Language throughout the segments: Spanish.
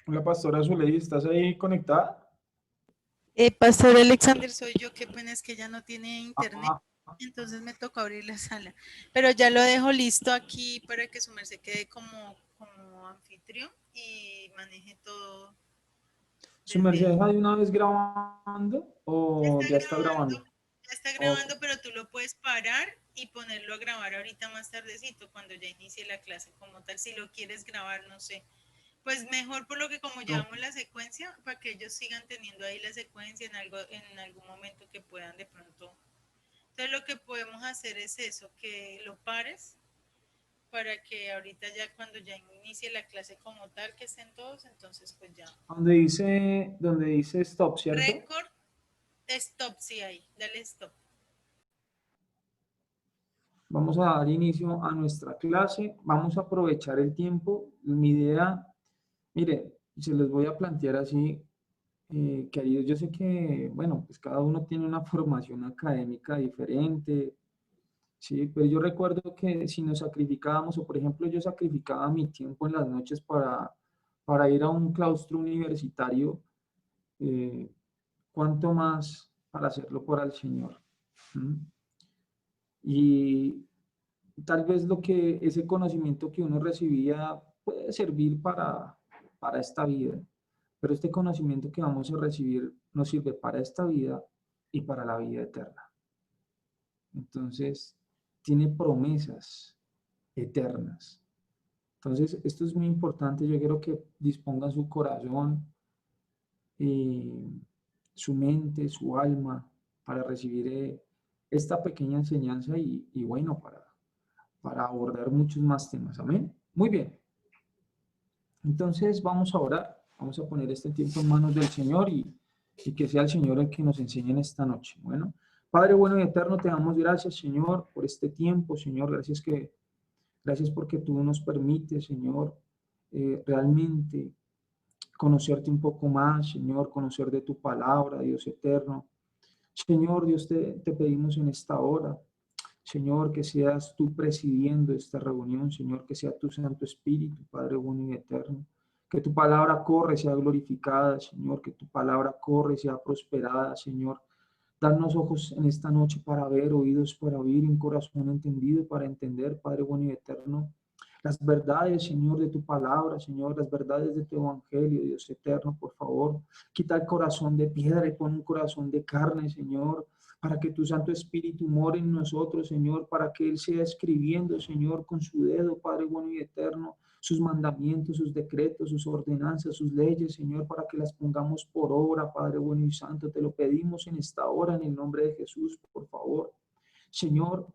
Hola, pastora Zuley, ¿estás ahí conectada? Pastor Alexander, soy yo, qué pena es que ya no tiene internet, Ah, entonces me toca abrir la sala. Pero ya lo dejo listo aquí para que su merced quede como anfitrión y maneje todo ¿su desde merced ahí. deja de una vez grabando Ya o está ya está grabando? grabando, ya está Ok, grabando, pero tú lo puedes parar y ponerlo a grabar ahorita más tardecito, cuando ya inicie la clase como tal, si lo quieres grabar, no sé. Pues mejor por lo que como ok. llevamos la secuencia, para que ellos sigan teniendo ahí la secuencia en algún momento que puedan de pronto. Entonces lo que podemos hacer es eso, que lo pares para que ahorita ya cuando ya inicie la clase como tal, que estén todos, entonces pues ya. Donde dice stop, ¿cierto? Record, stop, sí ahí, dale stop. Vamos a dar inicio a nuestra clase. Vamos a aprovechar el tiempo. Mi idea, mire, se les voy a plantear así, queridos. Yo sé que, bueno, pues cada uno tiene una formación académica diferente. Sí, pero yo recuerdo que si nos sacrificábamos, o por ejemplo yo sacrificaba mi tiempo en las noches para ir a un claustro universitario, eh, cuánto más para hacerlo por el Señor. ¿Mm? Y tal vez ese conocimiento que uno recibía puede servir para esta vida, pero este conocimiento que vamos a recibir nos sirve para esta vida y para la vida eterna. Entonces, tiene promesas eternas. Entonces, esto es muy importante. Yo quiero que dispongan su corazón, eh, su mente, su alma, para recibir esta pequeña enseñanza y bueno, para abordar muchos más temas. Amén. Muy bien. Entonces, vamos a orar. Vamos a poner este tiempo en manos del Señor y que sea el Señor el que nos enseñe en esta noche. Bueno, Padre bueno y eterno, te damos gracias, Señor, por este tiempo, Señor. Gracias porque tú nos permites, Señor, realmente conocerte un poco más, Señor, conocer de tu palabra, Dios eterno. Señor, Dios, te pedimos en esta hora, Señor, que seas tú presidiendo esta reunión, Señor, que sea tu Santo Espíritu, Padre bueno y eterno. Que tu palabra corre, sea glorificada, Señor, que tu palabra corre, sea prosperada, Señor. Danos ojos en esta noche para ver, oídos para oír, un corazón entendido para entender, Padre bueno y eterno, las verdades, Señor, de tu palabra, Señor, las verdades de tu evangelio, Dios eterno, por favor. Quita el corazón de piedra y pon un corazón de carne, Señor, para que tu Santo Espíritu more en nosotros, Señor, para que Él sea escribiendo, Señor, con su dedo, Padre bueno y eterno, sus mandamientos, sus decretos, sus ordenanzas, sus leyes, Señor, para que las pongamos por obra, Padre bueno y santo. Te lo pedimos en esta hora, en el nombre de Jesús, por favor. Señor,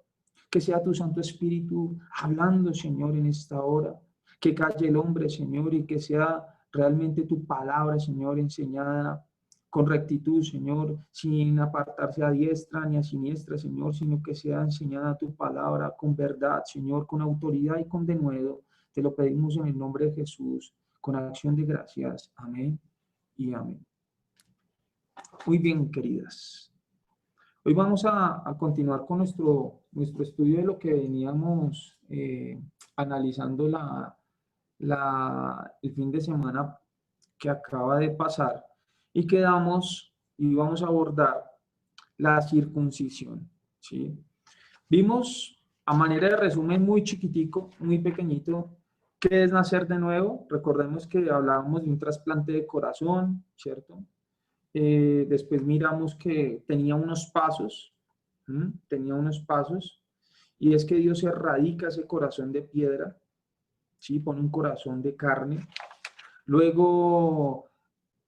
que sea tu Santo Espíritu hablando, Señor, en esta hora. Que calle el hombre, Señor, y que sea realmente tu palabra, Señor, enseñada con rectitud, Señor, sin apartarse a diestra ni a siniestra, Señor, sino que sea enseñada tu palabra con verdad, Señor, con autoridad y con denuedo. Te lo pedimos en el nombre de Jesús, con acción de gracias. Amén y amén. Muy bien, queridas. Hoy vamos a continuar con nuestro estudio de lo que veníamos analizando el fin de semana que acaba de pasar y quedamos y vamos a abordar la circuncisión, ¿sí? Vimos a manera de resumen muy chiquitico, muy pequeñito, qué es nacer de nuevo. Recordemos que hablábamos de un trasplante de corazón, ¿cierto? Después miramos que tenía unos pasos, ¿m? Tenía unos pasos, y es que Dios erradica ese corazón de piedra, ¿sí? Pone un corazón de carne. Luego,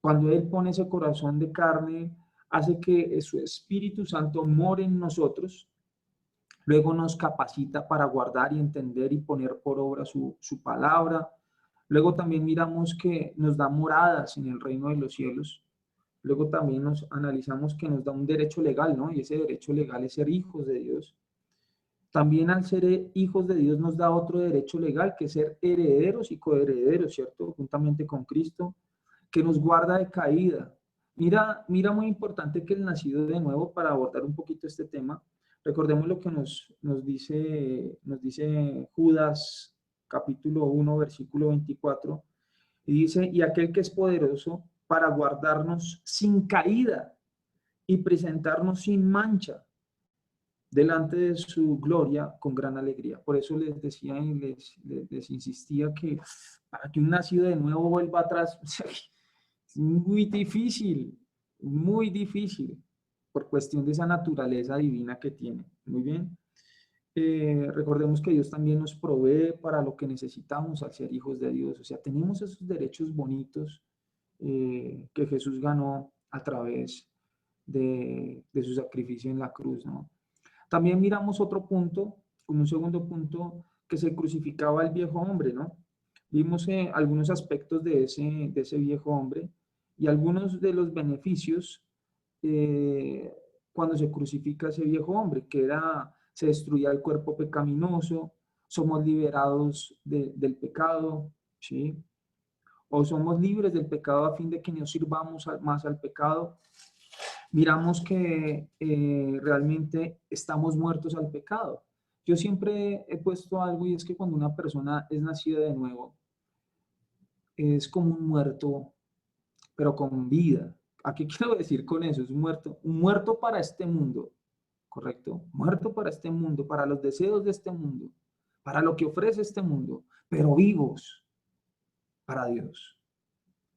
cuando Él pone ese corazón de carne, hace que su Espíritu Santo more en nosotros. Luego nos capacita para guardar y entender y poner por obra su palabra. Luego también miramos que nos da moradas en el reino de los cielos. Luego también nos analizamos que nos da un derecho legal, ¿no? Y ese derecho legal es ser hijos de Dios. También al ser hijos de Dios nos da otro derecho legal, que es ser herederos y coherederos, ¿cierto? Juntamente con Cristo, que nos guarda de caída. Mira muy importante que el nacido de nuevo, para abordar un poquito este tema, recordemos lo que nos dice Judas capítulo 1, versículo 24. Y dice, y aquel que es poderoso para guardarnos sin caída y presentarnos sin mancha delante de su gloria con gran alegría. Por eso les decía y les insistía que para que un nacido de nuevo vuelva atrás, es muy difícil, por cuestión de esa naturaleza divina que tiene. Muy bien. Recordemos que Dios también nos provee para lo que necesitamos al ser hijos de Dios. O sea, tenemos esos derechos bonitos que Jesús ganó a través de su sacrificio en la cruz, ¿no? También miramos otro punto, como un segundo punto, que se crucificaba el viejo hombre, ¿no? Vimos algunos aspectos de ese viejo hombre y algunos de los beneficios cuando se crucifica ese viejo hombre, que era, se destruía el cuerpo pecaminoso, somos liberados del pecado, ¿sí? O somos libres del pecado a fin de que no sirvamos más al pecado. Miramos que realmente estamos muertos al pecado. Yo siempre he puesto algo y es que cuando una persona es nacida de nuevo, es como un muerto, pero con vida. ¿A qué quiero decir con eso? Es un muerto para este mundo, ¿correcto? Muerto para este mundo, para los deseos de este mundo, para lo que ofrece este mundo, pero vivos para Dios,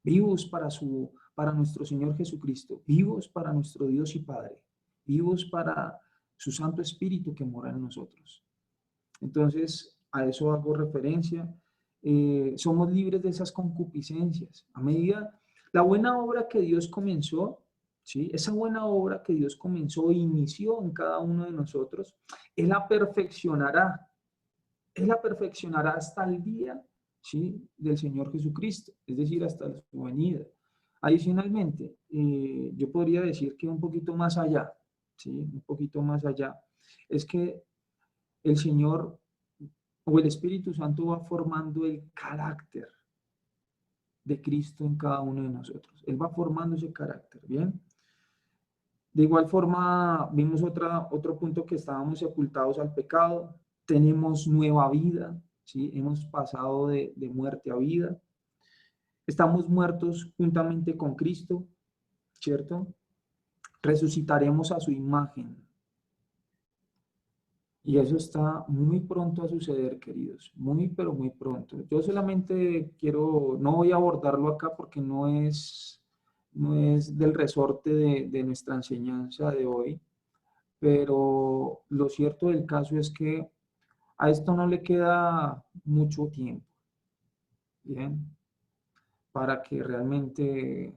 vivos para nuestro Señor Jesucristo, vivos para nuestro Dios y Padre, vivos para su Santo Espíritu que mora en nosotros. Entonces, a eso hago referencia. Somos libres de esas concupiscencias. A medida, la buena obra que Dios comenzó, ¿sí? Esa buena obra que Dios comenzó e inició en cada uno de nosotros, Él la perfeccionará. Él la perfeccionará hasta el día, ¿sí? Del Señor Jesucristo, es decir, hasta su venida. Adicionalmente, yo podría decir que un poquito más allá, ¿sí? Un poquito más allá, es que el Señor o el Espíritu Santo va formando el carácter de Cristo en cada uno de nosotros. Él va formando ese carácter, ¿bien? De igual forma, vimos otro punto que estábamos sepultados al pecado, tenemos nueva vida, ¿sí? Hemos pasado de muerte a vida. Estamos muertos juntamente con Cristo, ¿cierto? Resucitaremos a su imagen. Y eso está muy pronto a suceder, queridos, muy, pero muy pronto. Yo solamente no voy a abordarlo acá porque no es del resorte de nuestra enseñanza de hoy, pero lo cierto del caso es que a esto no le queda mucho tiempo, ¿bien? Para que realmente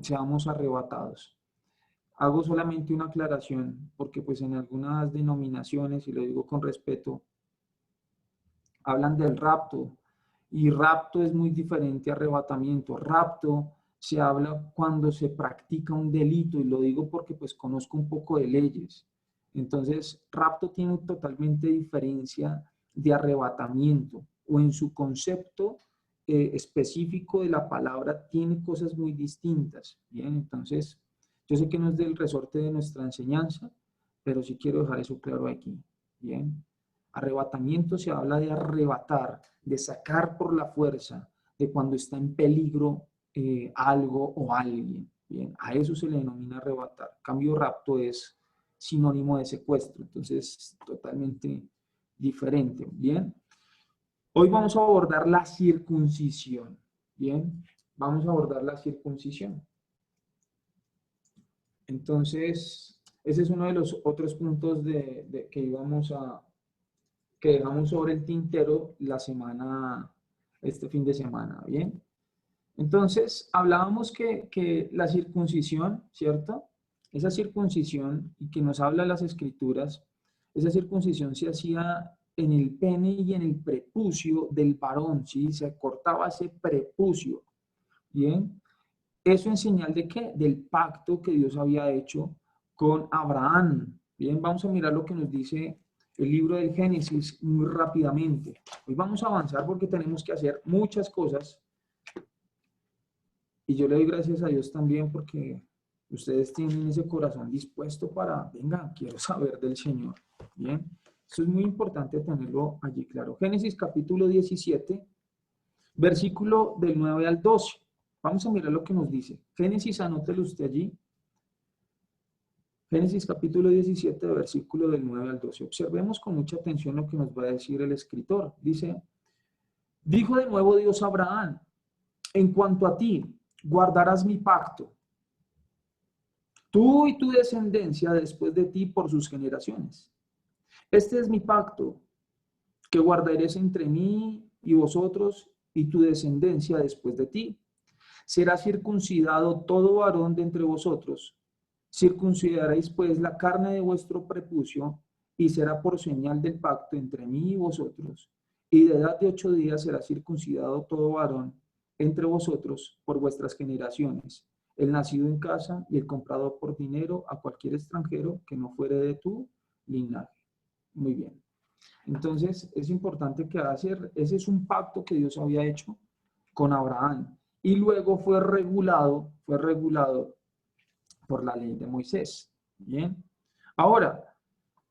seamos arrebatados. Hago solamente una aclaración, porque pues en algunas denominaciones, y lo digo con respeto, hablan del rapto, y rapto es muy diferente a arrebatamiento. Rapto se habla cuando se practica un delito, y lo digo porque pues conozco un poco de leyes. Entonces, rapto tiene totalmente diferencia de arrebatamiento, o en su concepto específico de la palabra tiene cosas muy distintas. Bien, entonces, yo sé que no es del resorte de nuestra enseñanza, pero sí quiero dejar eso claro aquí. Bien. Arrebatamiento se habla de arrebatar, de sacar por la fuerza, de cuando está en peligro algo o alguien. Bien, a eso se le denomina arrebatar. Cambio, rapto es sinónimo de secuestro, entonces totalmente diferente. Bien, hoy vamos a abordar la circuncisión. Bien, vamos a abordar la circuncisión. Entonces, ese es uno de los otros puntos que dejamos sobre el tintero este fin de semana, ¿bien? Entonces, hablábamos que la circuncisión, ¿cierto? Esa circuncisión, y que nos habla las escrituras, esa circuncisión se hacía en el pene y en el prepucio del varón, ¿sí? Se cortaba ese prepucio, ¿bien? ¿Eso en señal de qué? Del pacto que Dios había hecho con Abraham. Bien, vamos a mirar lo que nos dice el libro del Génesis muy rápidamente. Hoy vamos a avanzar porque tenemos que hacer muchas cosas. Y yo le doy gracias a Dios también porque ustedes tienen ese corazón dispuesto para, venga, quiero saber del Señor. Bien, eso es muy importante tenerlo allí claro. Génesis capítulo 17. versículo del 9 al 12. Vamos a mirar lo que nos dice. Génesis, anótelo usted allí. Génesis capítulo 17, versículo del 9 al 12. Observemos con mucha atención lo que nos va a decir el escritor. Dice, dijo de nuevo Dios a Abraham, en cuanto a ti, guardarás mi pacto, tú y tu descendencia después de ti por sus generaciones. Este es mi pacto, que guardaréis entre mí y vosotros y tu descendencia después de ti. Será circuncidado todo varón de entre vosotros. Circuncidaréis pues la carne de vuestro prepucio y será por señal del pacto entre mí y vosotros. Y de edad de 8 días será circuncidado todo varón entre vosotros por vuestras generaciones, el nacido en casa y el comprado por dinero a cualquier extranjero que no fuere de tu linaje. Muy bien. Entonces, es importante que ese es un pacto que Dios había hecho con Abraham. Y luego fue regulado por la ley de Moisés. Bien. Ahora,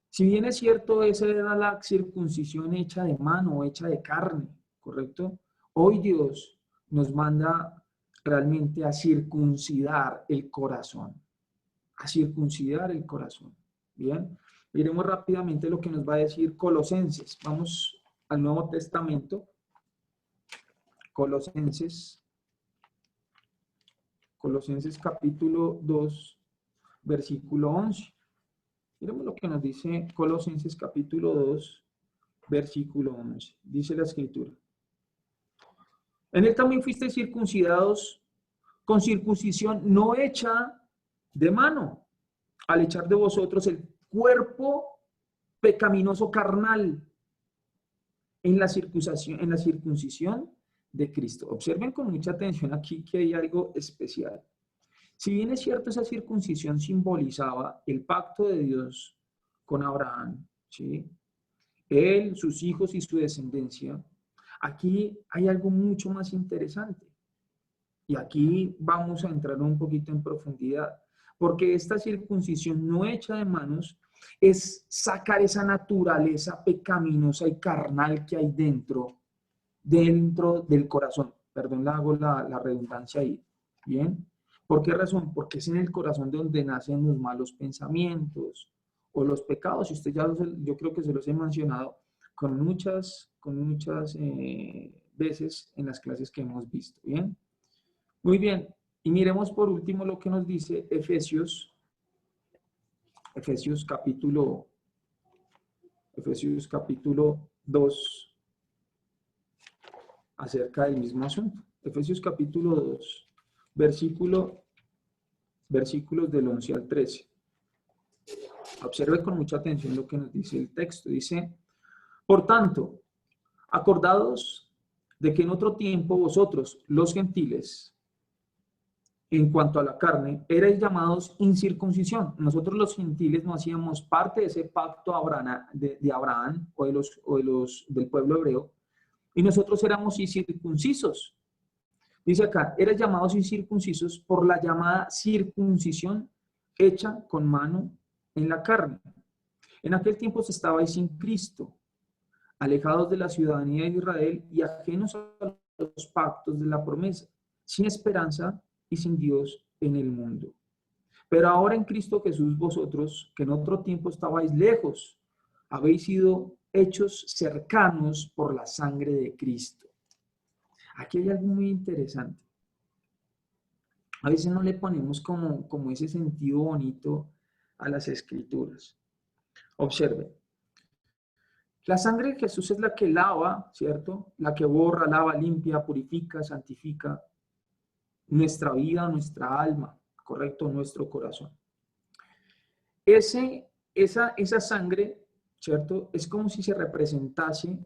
si bien es cierto, esa era la circuncisión hecha de mano, hecha de carne, ¿correcto? Hoy Dios nos manda realmente a circuncidar el corazón. A circuncidar el corazón. Bien. Miremos rápidamente lo que nos va a decir Colosenses. Vamos al Nuevo Testamento. Colosenses capítulo 2, versículo 11. Miremos lo que nos dice Colosenses capítulo 2, versículo 11. Dice la Escritura. En él también fuisteis circuncidados con circuncisión no hecha de mano, al echar de vosotros el cuerpo pecaminoso carnal en la circuncisión de Cristo. Observen con mucha atención aquí que hay algo especial. Si bien es cierto, esa circuncisión simbolizaba el pacto de Dios con Abraham, ¿sí? Él, sus hijos y su descendencia, aquí hay algo mucho más interesante. Y aquí vamos a entrar un poquito en profundidad, porque esta circuncisión no hecha de manos es sacar esa naturaleza pecaminosa y carnal que hay dentro del corazón. Perdón, le hago la redundancia ahí. ¿Bien? ¿Por qué razón? Porque es en el corazón donde nacen los malos pensamientos o los pecados. Y usted ya yo creo que se los he mencionado con muchas veces en las clases que hemos visto. ¿Bien? Muy bien. Y miremos por último lo que nos dice Efesios capítulo 2 acerca del mismo asunto. Efesios capítulo 2, versículos del 11 al 13. Observe con mucha atención lo que nos dice el texto. Dice, por tanto, acordados de que en otro tiempo vosotros, los gentiles, en cuanto a la carne, erais llamados incircuncisión. Nosotros los gentiles no hacíamos parte de ese pacto de Abraham o del pueblo hebreo, y nosotros éramos incircuncisos. Dice acá, erais llamados incircuncisos por la llamada circuncisión hecha con mano en la carne. En aquel tiempo estabais sin Cristo, alejados de la ciudadanía de Israel y ajenos a los pactos de la promesa, sin esperanza y sin Dios en el mundo. Pero ahora en Cristo Jesús vosotros, que en otro tiempo estabais lejos, habéis sido hechos cercanos por la sangre de Cristo. Aquí hay algo muy interesante. A veces no le ponemos como ese sentido bonito a las escrituras. Observe. La sangre de Jesús es la que lava, ¿cierto? La que borra, lava, limpia, purifica, santifica nuestra vida, nuestra alma, ¿correcto? Nuestro corazón. Esa sangre, ¿cierto? Es como si se representase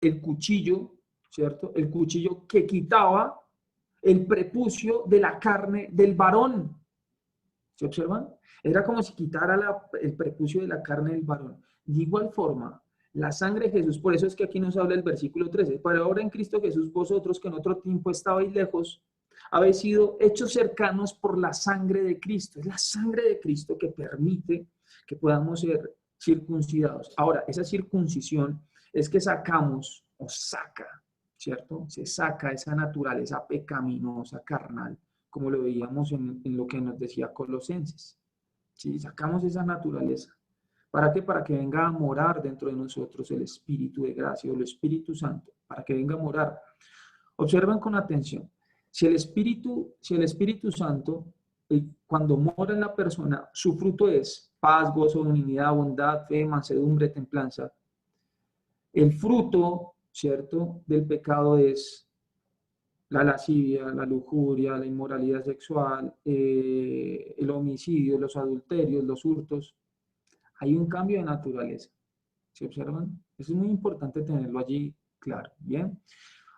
el cuchillo, ¿cierto? El cuchillo que quitaba el prepucio de la carne del varón. ¿Se observan? Era como si quitara el prepucio de la carne del varón. De igual forma, la sangre de Jesús, por eso es que aquí nos habla el versículo 13, pero ahora en Cristo Jesús vosotros que en otro tiempo estabais lejos, habéis sido hechos cercanos por la sangre de Cristo. Es la sangre de Cristo que permite que podamos ser circuncidados. Ahora, esa circuncisión es que sacamos o saca ¿cierto? Se saca esa naturaleza pecaminosa, carnal, como lo veíamos en lo que nos decía Colosenses. ¿Sí? Sacamos esa naturaleza. ¿Para qué? Para que venga a morar dentro de nosotros el Espíritu de gracia o el Espíritu Santo, para que venga a morar. Observen con atención. Si el Espíritu Santo, cuando mora en la persona, su fruto es paz, gozo, unidad, bondad, fe, mansedumbre, templanza. El fruto, ¿cierto?, del pecado es la lascivia, la lujuria, la inmoralidad sexual, el homicidio, los adulterios, los hurtos. Hay un cambio de naturaleza. ¿Se observan? Eso es muy importante tenerlo allí claro. Bien.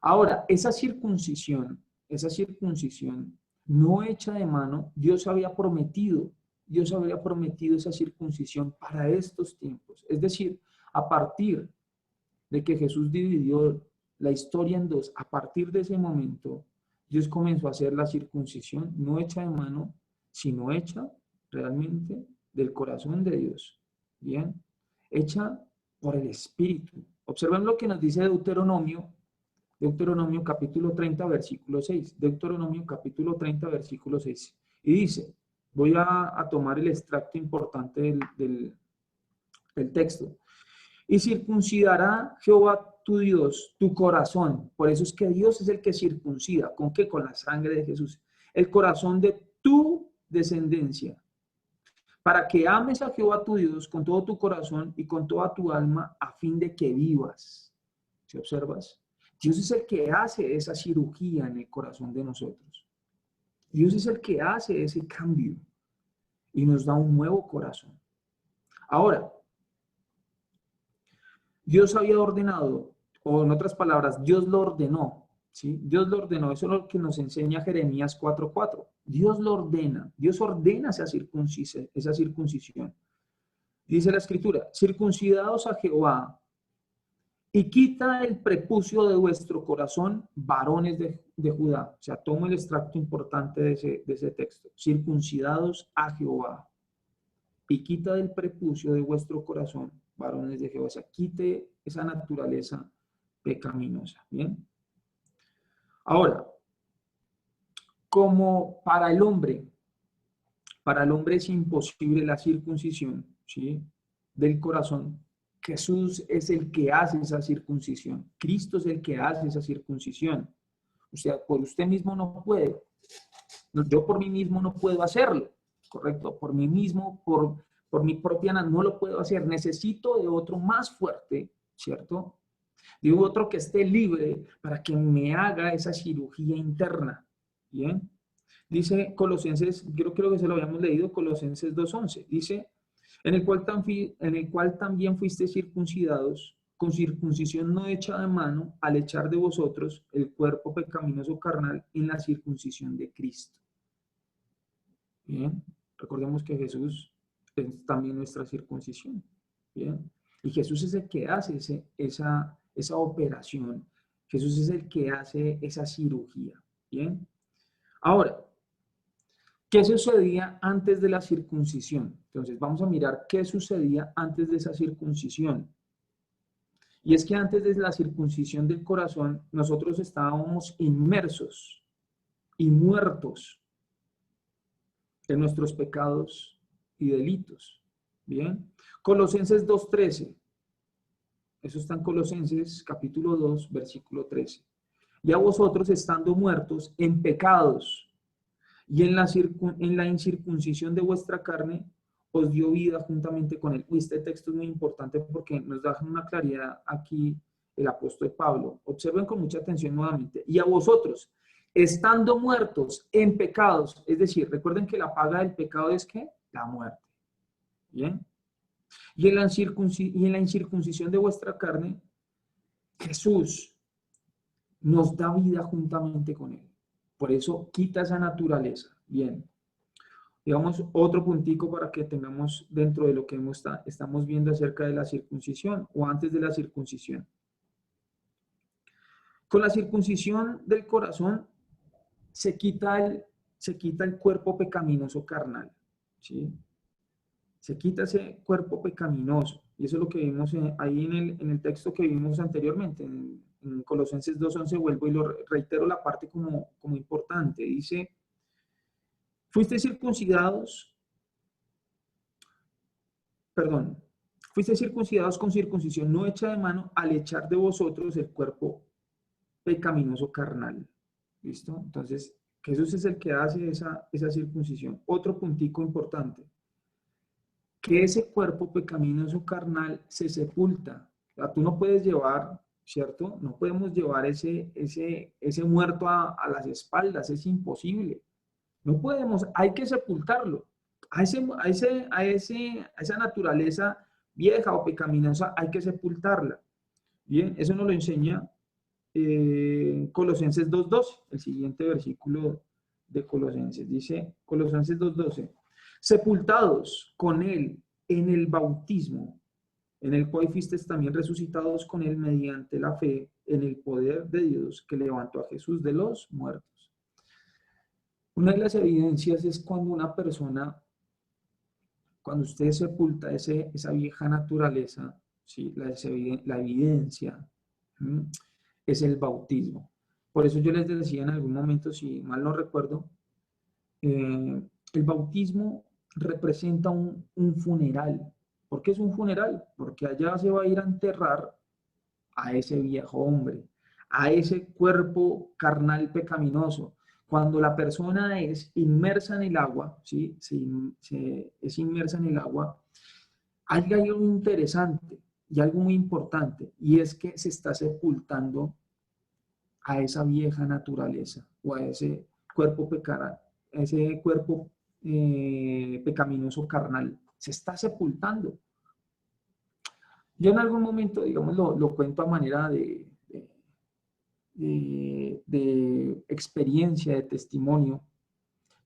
Ahora, esa circuncisión no hecha de mano, Dios había prometido esa circuncisión para estos tiempos. Es decir, a partir de que Jesús dividió la historia en dos, a partir de ese momento, Dios comenzó a hacer la circuncisión, no hecha de mano, sino hecha realmente del corazón de Dios. Bien, hecha por el Espíritu. Observen lo que nos dice Deuteronomio capítulo 30, versículo 6. Deuteronomio capítulo 30, versículo 6. Y dice, voy a tomar el extracto importante del texto. Y circuncidará Jehová tu Dios, tu corazón. Por eso es que Dios es el que circuncida. ¿Con qué? Con la sangre de Jesús. El corazón de tu descendencia. Para que ames a Jehová tu Dios con todo tu corazón y con toda tu alma, a fin de que vivas. ¿Sí observas? Dios es el que hace esa cirugía en el corazón de nosotros. Dios es el que hace ese cambio y nos da un nuevo corazón. Ahora, Dios había ordenado, o en otras palabras, Dios lo ordenó, ¿sí? Dios lo ordenó, eso es lo que nos enseña Jeremías 4:4. Dios lo ordena, Dios ordena esa circuncisión. Dice la Escritura, circuncidados a Jehová y quita el prepucio de vuestro corazón, varones de Judá. O sea, tomo el extracto importante de ese texto. Circuncidados a Jehová y quita el prepucio de vuestro corazón, varones de Jehová. O sea, quite esa naturaleza pecaminosa. Bien. Ahora, como para el hombre es imposible la circuncisión, ¿sí?, del corazón, Jesús es el que hace esa circuncisión. Cristo es el que hace esa circuncisión. O sea, por usted mismo no puede. Yo por mí mismo no puedo hacerlo, ¿correcto? Por mí mismo, por mi propia no lo puedo hacer. Necesito de otro más fuerte, ¿cierto? De otro que esté libre para que me haga esa cirugía interna. ¿Bien? Dice Colosenses, yo creo que se lo habíamos leído, Colosenses 2:11. Dice, en el cual también fuiste circuncidados, con circuncisión no hecha de mano, al echar de vosotros el cuerpo pecaminoso carnal en la circuncisión de Cristo. Bien, recordemos que Jesús es también nuestra circuncisión. Bien, y Jesús es el que hace esa operación. Jesús es el que hace esa cirugía. Bien, ahora, ¿qué sucedía antes de la circuncisión? Entonces, vamos a mirar qué sucedía antes de esa circuncisión. Y es que antes de la circuncisión del corazón, nosotros estábamos inmersos y muertos en nuestros pecados y delitos. Bien. Colosenses 2:13. Eso está en Colosenses capítulo 2, versículo 13. Y a vosotros estando muertos en pecados y en la incircuncisión de vuestra carne, os dio vida juntamente con él. Este texto es muy importante porque nos da una claridad aquí el apóstol Pablo. Observen con mucha atención nuevamente. Y a vosotros, estando muertos en pecados, es decir, recuerden que la paga del pecado es ¿qué? La muerte. ¿Bien? Y en la incircuncisión de vuestra carne, Jesús nos da vida juntamente con él. Por eso quita esa naturaleza. Bien. Digamos, otro puntico para que tengamos dentro de lo que estamos viendo acerca de la circuncisión o antes de la circuncisión. Con la circuncisión del corazón se quita el cuerpo pecaminoso carnal, ¿sí? Se quita ese cuerpo pecaminoso. Y eso es lo que vimos ahí en el texto que vimos anteriormente, en Colosenses 2:11, vuelvo y lo reitero la parte como importante. Dice, fuisteis circuncidados con circuncisión no hecha de mano al echar de vosotros el cuerpo pecaminoso carnal. ¿Listo? Entonces, Jesús es el que hace esa circuncisión. Otro puntico importante, que ese cuerpo pecaminoso carnal se sepulta. O sea, tú no puedes llevar, ¿cierto? No podemos llevar ese muerto a las espaldas, es imposible. No podemos, hay que sepultarlo. A esa naturaleza vieja o pecaminosa hay que sepultarla. Bien, eso nos lo enseña Colosenses 2:12, el siguiente versículo de Colosenses. Dice Colosenses 2:12, sepultados con él en el bautismo, en el cual fuisteis también resucitados con él mediante la fe en el poder de Dios que levantó a Jesús de los muertos. Una de las evidencias es cuando una persona, cuando usted sepulta esa vieja naturaleza, ¿sí? La evidencia es el bautismo. Por eso yo les decía en algún momento, si mal no recuerdo, el bautismo representa un funeral. ¿Por qué es un funeral? Porque allá se va a ir a enterrar a ese viejo hombre, a ese cuerpo carnal pecaminoso. Cuando la persona es inmersa en el agua, ¿sí? Es inmersa en el agua, hay algo interesante y algo muy importante, y es que se está sepultando a esa vieja naturaleza o a ese cuerpo pecaminoso carnal. Se está sepultando. Yo en algún momento, digamos, lo cuento a manera de experiencia, de testimonio.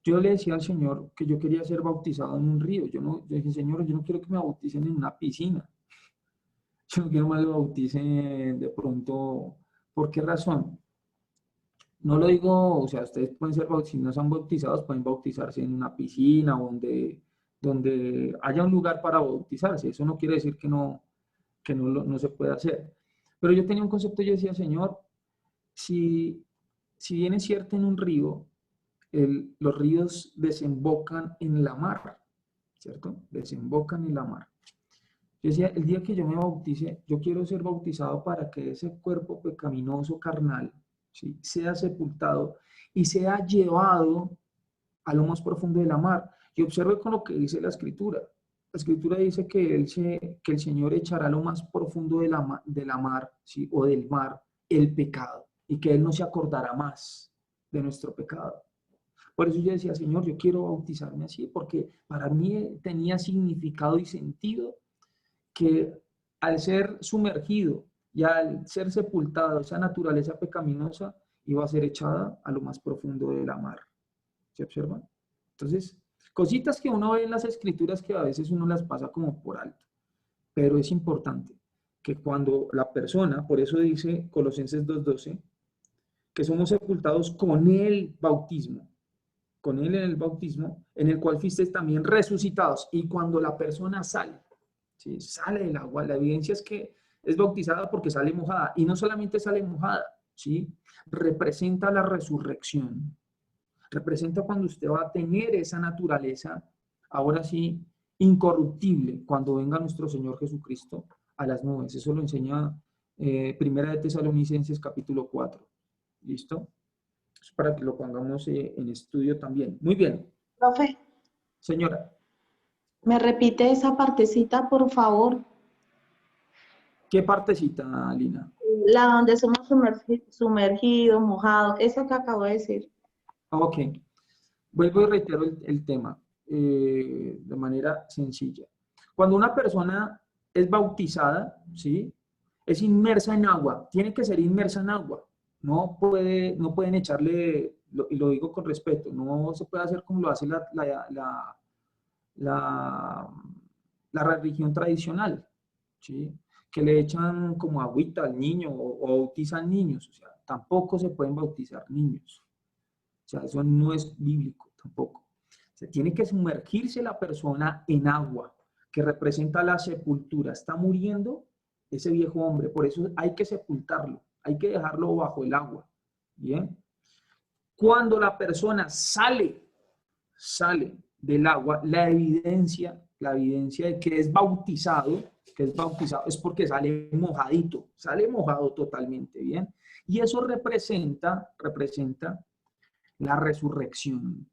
Yo le decía al Señor que yo quería ser bautizado en un río. Yo dije, Señor, yo no quiero que me bauticen en una piscina. Yo no quiero que me bauticen de pronto. ¿Por qué razón? No lo digo, o sea, ustedes pueden ser bautizados, si no son bautizados, pueden bautizarse en una piscina o donde haya un lugar para bautizarse. Eso no quiere decir que no se puede hacer. Pero yo tenía un concepto, yo decía, Señor, si bien es cierto en un río, los ríos desembocan en la mar, ¿cierto? Desembocan en la mar. Yo decía, el día que yo me bautice, yo quiero ser bautizado para que ese cuerpo pecaminoso carnal, ¿sí?, sea sepultado y sea llevado a lo más profundo de la mar. Y observe con lo que dice la Escritura. La Escritura dice que el Señor echará a lo más profundo de la mar, ¿sí?, o del mar, el pecado, y que Él no se acordará más de nuestro pecado. Por eso yo decía, Señor, yo quiero bautizarme así, porque para mí tenía significado y sentido que al ser sumergido y al ser sepultado, esa naturaleza pecaminosa iba a ser echada a lo más profundo de la mar. ¿Se observan? Entonces, cositas que uno ve en las Escrituras que a veces uno las pasa como por alto, pero es importante que cuando la persona, por eso dice Colosenses 2:12, que somos sepultados con el bautismo, con él en el bautismo, en el cual fuisteis también resucitados. Y cuando la persona sale, ¿sí?, sale del agua, la evidencia es que es bautizada porque sale mojada. Y no solamente sale mojada, ¿sí?, representa la resurrección. Representa cuando usted va a tener esa naturaleza, ahora sí, incorruptible, cuando venga nuestro Señor Jesucristo a las nubes. Eso lo enseña Primera de Tesalonicenses capítulo 4. ¿Listo? Es para que lo pongamos en estudio también. Muy bien. Profe, Señora. ¿me repite esa partecita, por favor? ¿Qué partecita, Lina? La donde somos sumergidos, mojados, esa que acabo de decir. Ok. Vuelvo y reitero el tema de manera sencilla. Cuando una persona es bautizada, ¿sí?, es inmersa en agua, tiene que ser inmersa en agua. No pueden echarle, y lo digo con respeto, no se puede hacer como lo hace la religión tradicional, ¿sí?, que le echan como agüita al niño o bautizan niños. O sea, tampoco se pueden bautizar niños. O sea, eso no es bíblico tampoco. Se tiene que sumergirse la persona en agua, que representa la sepultura. Está muriendo ese viejo hombre, por eso hay que sepultarlo, hay que dejarlo bajo el agua. Bien. Cuando la persona sale del agua, la evidencia de que es bautizado, es porque sale mojadito, sale mojado totalmente, ¿bien? Y eso representa la resurrección.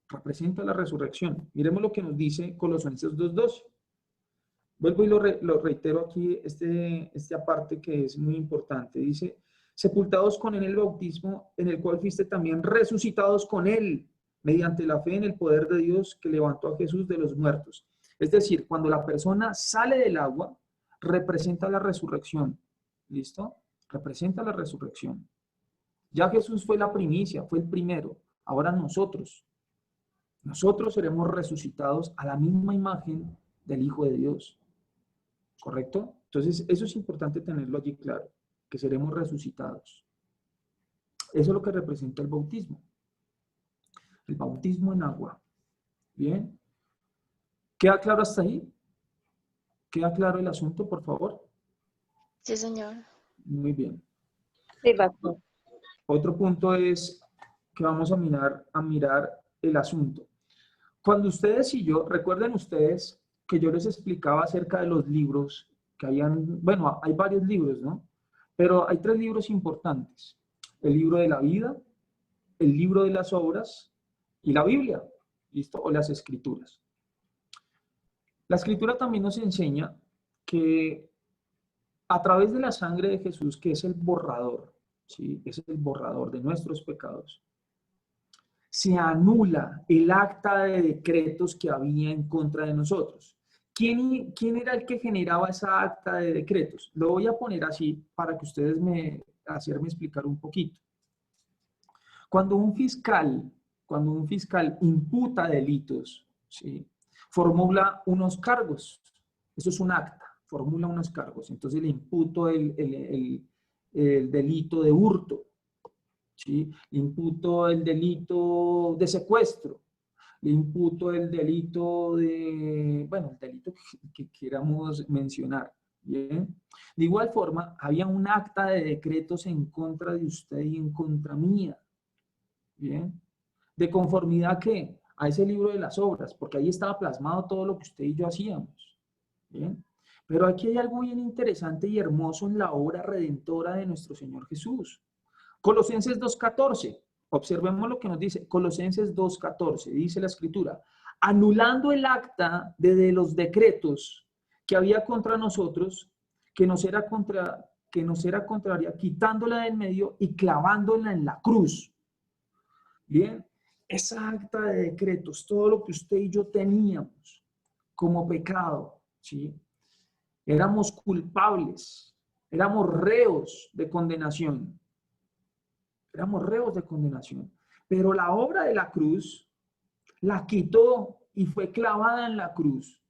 Representa la resurrección. Miremos lo que nos dice Colosenses 2:12. Vuelvo y lo reitero aquí, esta parte que es muy importante. Dice, sepultados con él en el bautismo, en el cual fuiste también resucitados con él, mediante la fe en el poder de Dios que levantó a Jesús de los muertos. Es decir, cuando la persona sale del agua, representa la resurrección. ¿Listo? Representa la resurrección. Ya Jesús fue la primicia, fue el primero. Ahora nosotros seremos resucitados a la misma imagen del Hijo de Dios. ¿Correcto? Entonces, eso es importante tenerlo allí claro, que seremos resucitados. Eso es lo que representa el bautismo. El bautismo en agua. ¿Bien? ¿Queda claro hasta ahí? ¿Queda claro el asunto, por favor? Sí, señor. Muy bien. Sí, pastor. Otro punto es que vamos a mirar el asunto. Cuando ustedes y yo, recuerden ustedes que yo les explicaba acerca de los libros que bueno, hay varios libros, ¿no? Pero hay 3 libros importantes. El libro de la vida, el libro de las obras y la Biblia, ¿listo? O las escrituras. La escritura también nos enseña que a través de la sangre de Jesús, que es el borrador, ¿sí? Es el borrador de nuestros pecados, se anula el acta de decretos que había en contra de nosotros. ¿Quién era el que generaba esa acta de decretos? Lo voy a poner así para que ustedes hacerme explicar un poquito. Cuando un fiscal imputa delitos, ¿sí? Formula unos cargos. Eso es un acta, formula unos cargos. Entonces le imputo el delito de hurto, ¿sí? Le imputo el delito de secuestro, le imputo el delito el delito que queramos mencionar, ¿bien? De igual forma, había un acta de decretos en contra de usted y en contra mía, ¿bien? ¿De conformidad qué? A ese libro de las obras, porque ahí estaba plasmado todo lo que usted y yo hacíamos, ¿bien? Pero aquí hay algo bien interesante y hermoso en la obra redentora de nuestro Señor Jesús. Colosenses 2:14, observemos lo que nos dice. Colosenses 2:14, dice la Escritura, anulando el acta de los decretos que había contra nosotros, que nos era contraria, quitándola del medio y clavándola en la cruz. Bien, esa acta de decretos, todo lo que usted y yo teníamos como pecado, ¿sí? Éramos culpables, éramos reos de condenación. Éramos reos de condenación. Pero la obra de la cruz la quitó y fue clavada en la cruz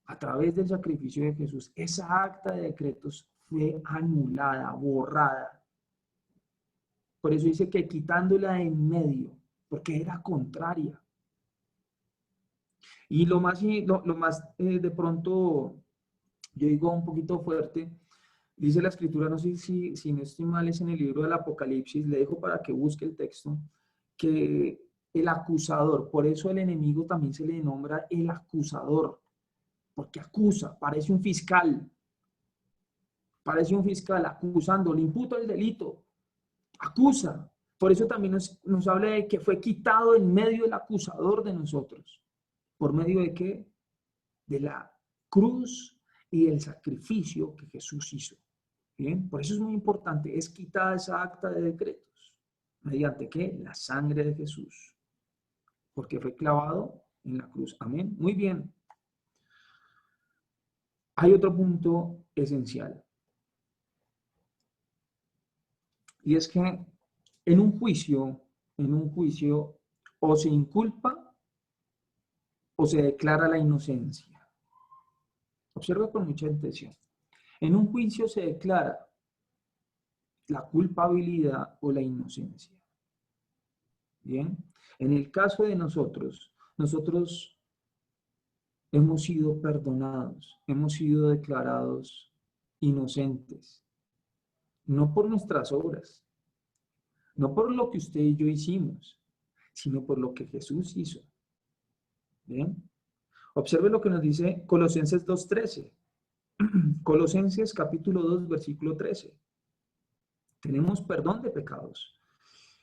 a través del sacrificio de Jesús. Esa acta de decretos fue anulada, borrada. Por eso dice que quitándola en medio, porque era contraria. Y lo más de pronto, yo digo un poquito fuerte, dice la Escritura, no sé si no estoy mal, es en el libro del Apocalipsis, le dejo para que busque el texto, que el acusador, por eso el enemigo también se le nombra el acusador, porque acusa, parece un fiscal acusando, le imputa el delito, acusa. Por eso también nos habla de que fue quitado en medio del acusador de nosotros. ¿Por medio de qué? De la cruz y el sacrificio que Jesús hizo. Bien, por eso es muy importante, es quitada esa acta de decretos. ¿Mediante qué? La sangre de Jesús. Porque fue clavado en la cruz. Amén. Muy bien. Hay otro punto esencial. Y es que en un juicio, o se inculpa o se declara la inocencia. Observa con mucha atención. En un juicio se declara la culpabilidad o la inocencia. Bien. En el caso de nosotros hemos sido perdonados, hemos sido declarados inocentes. no por nuestras obras, no por lo que usted y yo hicimos, sino por lo que Jesús hizo. ¿Bien? Observe lo que nos dice Colosenses 2:13. Colosenses capítulo 2, versículo 13. Tenemos perdón de pecados.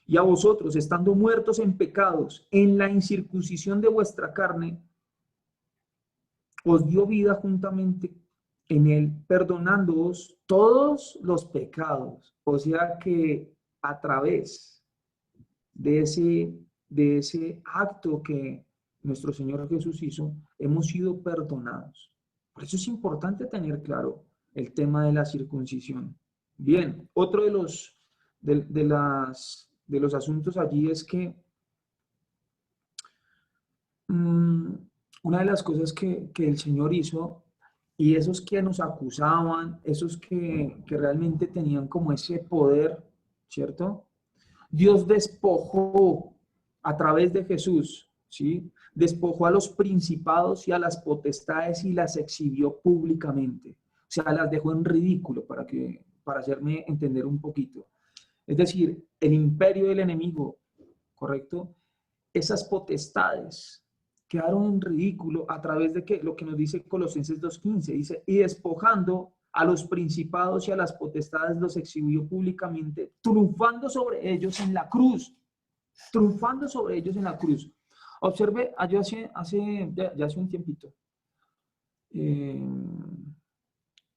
Y a vosotros, estando muertos en pecados, en la incircuncisión de vuestra carne, os dio vida juntamente en él, perdonándoos todos los pecados. O sea que a través de ese acto que nuestro Señor Jesús hizo, hemos sido perdonados. Por eso es importante tener claro el tema de la circuncisión. Bien, otro de los asuntos allí es que una de las cosas que el Señor hizo, y esos que nos acusaban, esos que realmente tenían como ese poder, ¿cierto? Dios despojó a través de Jesús, ¿sí? Despojó a los principados y a las potestades y las exhibió públicamente. O sea, las dejó en ridículo para hacerme entender un poquito. Es decir, el imperio del enemigo, ¿correcto? Esas potestades quedaron en ridículo a través de ¿qué? Lo que nos dice Colosenses 2:15, dice, y despojando a los principados y a las potestades los exhibió públicamente, triunfando sobre ellos en la cruz, triunfando sobre ellos en la cruz. Observe, yo hace un tiempito,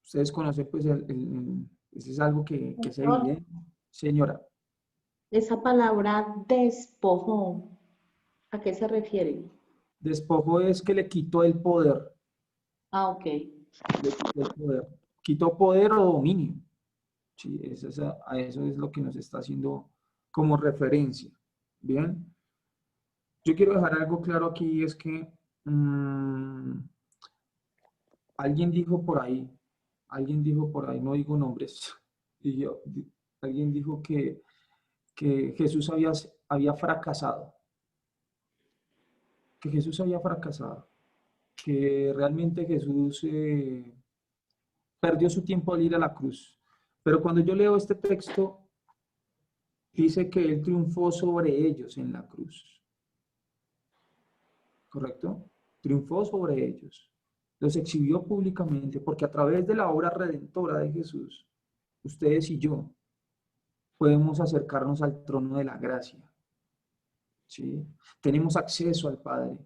ustedes conocen, pues, eso es algo que se evidente. Señora. Esa palabra despojó, ¿a qué se refiere? Despojó es que le quitó el poder. Ah, ok. Le quitó el poder. Quitó poder o dominio. Sí, a eso es lo que nos está haciendo como referencia. Bien. Yo quiero dejar algo claro aquí, es que alguien dijo por ahí, no digo nombres, alguien dijo que Jesús había fracasado. Que Jesús había fracasado. Que realmente Jesús perdió su tiempo al ir a la cruz. Pero cuando yo leo este texto, dice que Él triunfó sobre ellos en la cruz. ¿Correcto? Triunfó sobre ellos. Los exhibió públicamente, porque a través de la obra redentora de Jesús, ustedes y yo podemos acercarnos al trono de la gracia. ¿Sí? Tenemos acceso al Padre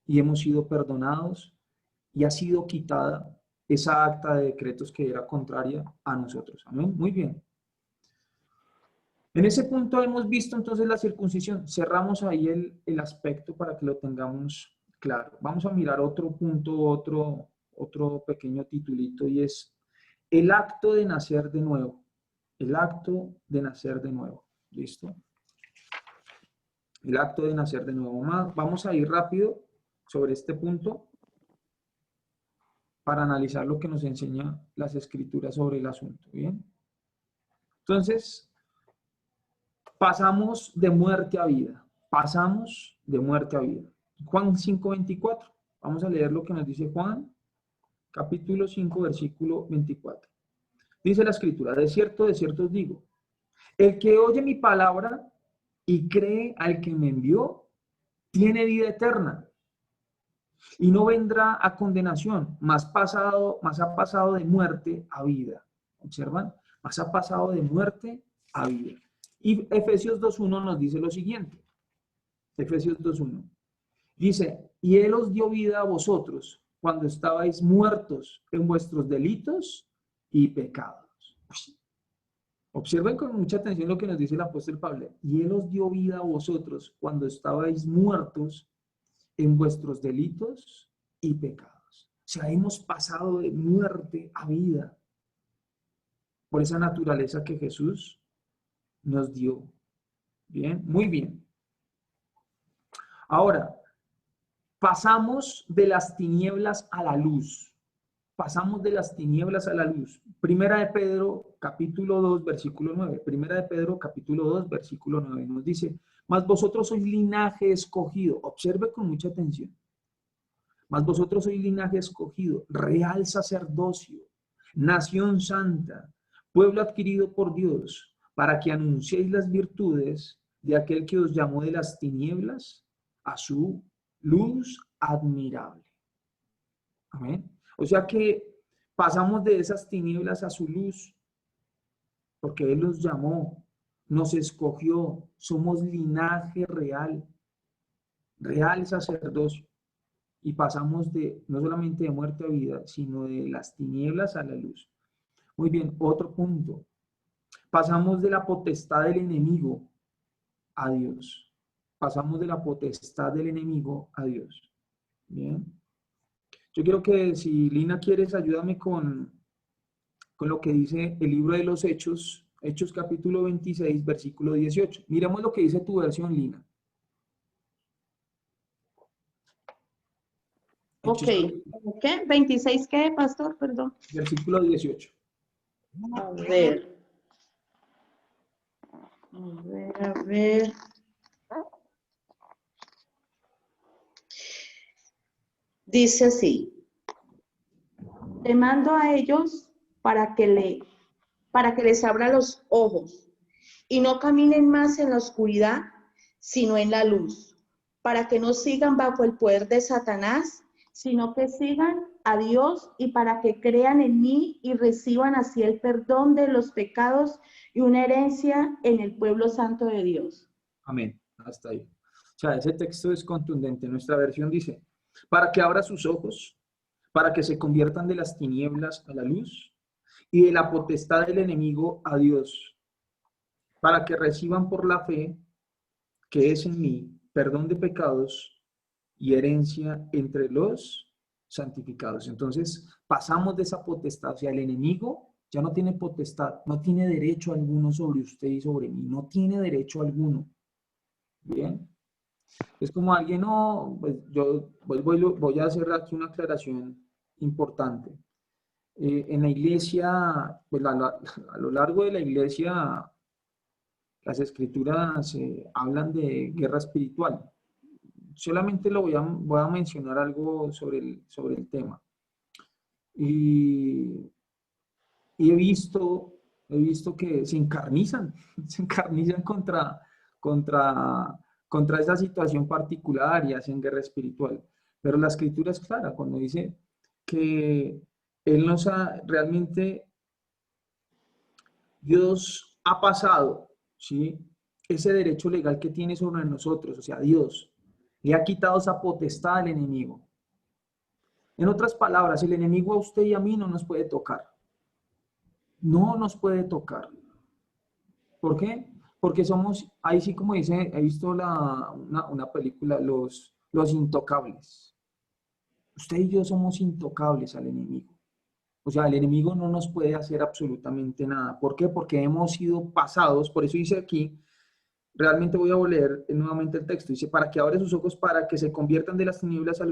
y hemos sido perdonados y ha sido quitada esa acta de decretos que era contraria a nosotros. Amén. Muy bien. En ese punto hemos visto entonces la circuncisión. Cerramos ahí el aspecto para que lo tengamos claro. Vamos a mirar otro punto, otro pequeño titulito, y es el acto de nacer de nuevo. El acto de nacer de nuevo. ¿Listo? El acto de nacer de nuevo. Vamos a ir rápido sobre este punto para analizar lo que nos enseña las escrituras sobre el asunto. ¿Bien? Entonces, pasamos de muerte a vida. Pasamos de muerte a vida. Juan 5:24. Vamos a leer lo que nos dice Juan, capítulo 5, versículo 24. Dice la escritura, de cierto os digo, el que oye mi palabra y cree al que me envió, tiene vida eterna y no vendrá a condenación, mas ha pasado de muerte a vida. ¿Observan? Mas ha pasado de muerte a vida. Y Efesios 2:1 nos dice lo siguiente. Efesios 2:1. Dice, y Él os dio vida a vosotros cuando estabais muertos en vuestros delitos y pecados. Observen con mucha atención lo que nos dice el apóstol Pablo. Y Él os dio vida a vosotros cuando estabais muertos en vuestros delitos y pecados. O sea, hemos pasado de muerte a vida por esa naturaleza que Jesús nos dio. Bien, muy bien. Ahora, pasamos de las tinieblas a la luz. Pasamos de las tinieblas a la luz. Primera de Pedro, capítulo 2, versículo 9. Primera de Pedro, capítulo 2, versículo 9. Nos dice, mas vosotros sois linaje escogido. Observe con mucha atención. Mas vosotros sois linaje escogido, real sacerdocio, nación santa, pueblo adquirido por Dios, para que anunciéis las virtudes de aquel que os llamó de las tinieblas a su luz admirable. Amén. O sea que pasamos de esas tinieblas a su luz, porque Él nos llamó, nos escogió, somos linaje real, real sacerdocio, y pasamos de no solamente de muerte a vida, sino de las tinieblas a la luz. Muy bien, otro punto. Pasamos de la potestad del enemigo a Dios. Pasamos de la potestad del enemigo a Dios. Bien. Yo quiero que si Lina quieres, ayúdame con lo que dice el libro de los Hechos, Hechos capítulo 26, versículo 18. Miremos lo que dice tu versión, Lina. Ok. Hechos, ¿Qué? ¿26 qué, pastor? Perdón. versículo 18. A ver. A ver, a ver. Dice así. Te mando a ellos para que les abra los ojos y no caminen más en la oscuridad, sino en la luz, para que no sigan bajo el poder de Satanás, sino que sigan a Dios y para que crean en mí y reciban así el perdón de los pecados y una herencia en el pueblo santo de Dios. Amén. Hasta ahí. O sea, ese texto es contundente. Nuestra versión dice, para que abra sus ojos, para que se conviertan de las tinieblas a la luz y de la potestad del enemigo a Dios, para que reciban por la fe que es en mí perdón de pecados y herencia entre los santificados. Entonces, pasamos de esa potestad, o sea, el enemigo ya no tiene potestad, no tiene derecho alguno sobre usted y sobre mí, no tiene derecho alguno. Bien. Es como alguien, no, pues yo voy a hacer aquí una aclaración importante. En la iglesia, pues a lo largo de la iglesia, las escrituras hablan de guerra espiritual. Solamente voy a mencionar algo sobre el tema. Y he visto que se encarnizan contra esa situación particular y hacen guerra espiritual. Pero la escritura es clara cuando dice que Él nos ha realmente, Dios ha pasado, ¿sí?, ese derecho legal que tiene sobre nosotros, o sea, Dios le ha quitado esa potestad al enemigo. En otras palabras, el enemigo a usted y a mí no nos puede tocar. No nos puede tocar. ¿Por qué? Porque somos, ahí sí como dice, he visto una película, los intocables. Usted y yo somos intocables al enemigo. O sea, el enemigo no nos puede hacer absolutamente nada. ¿Por qué? Porque hemos sido pasados, por eso dice aquí, realmente voy a leer nuevamente el texto, dice, para que abra sus ojos, para que se conviertan de las tinieblas a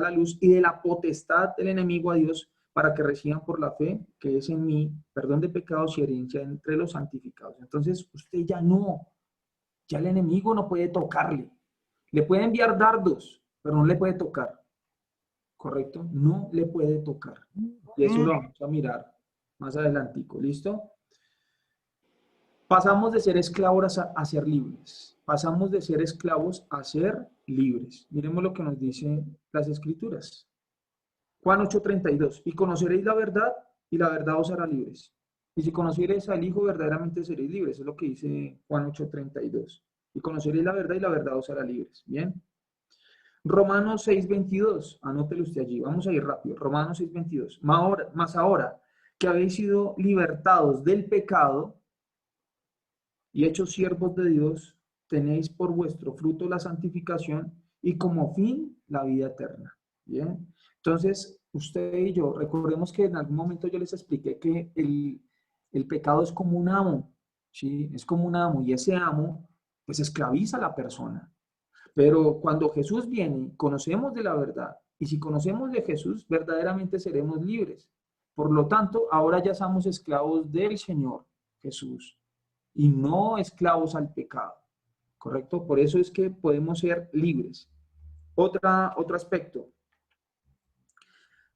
la luz y de la potestad del enemigo a Dios, para que reciban por la fe, que es en mí, perdón de pecados y herencia entre los santificados. Entonces, usted ya el enemigo no puede tocarle. Le puede enviar dardos, pero no le puede tocar. ¿Correcto? No le puede tocar. Y eso lo vamos a mirar más adelantico. ¿Listo? Pasamos de ser esclavos a ser libres. Pasamos de ser esclavos a ser libres. Miremos lo que nos dicen las escrituras. Juan 8:32. Y conoceréis la verdad y la verdad os hará libres. Y si conociereis al Hijo, verdaderamente seréis libres. Es lo que dice Juan 8:32. Y conoceréis la verdad y la verdad os hará libres. Bien. Romanos 6:22. Anótelo usted allí. Vamos a ir rápido. Romanos 6:22. Más ahora que habéis sido libertados del pecado y hechos siervos de Dios, tenéis por vuestro fruto la santificación y como fin la vida eterna. Bien. Entonces, usted y yo, recordemos que en algún momento yo les expliqué que el pecado es como un amo, ¿sí? Es como un amo y ese amo pues esclaviza a la persona. Pero cuando Jesús viene, conocemos de la verdad y si conocemos de Jesús, verdaderamente seremos libres. Por lo tanto, ahora ya somos esclavos del Señor Jesús y no esclavos al pecado, ¿correcto? Por eso es que podemos ser libres. Otro aspecto.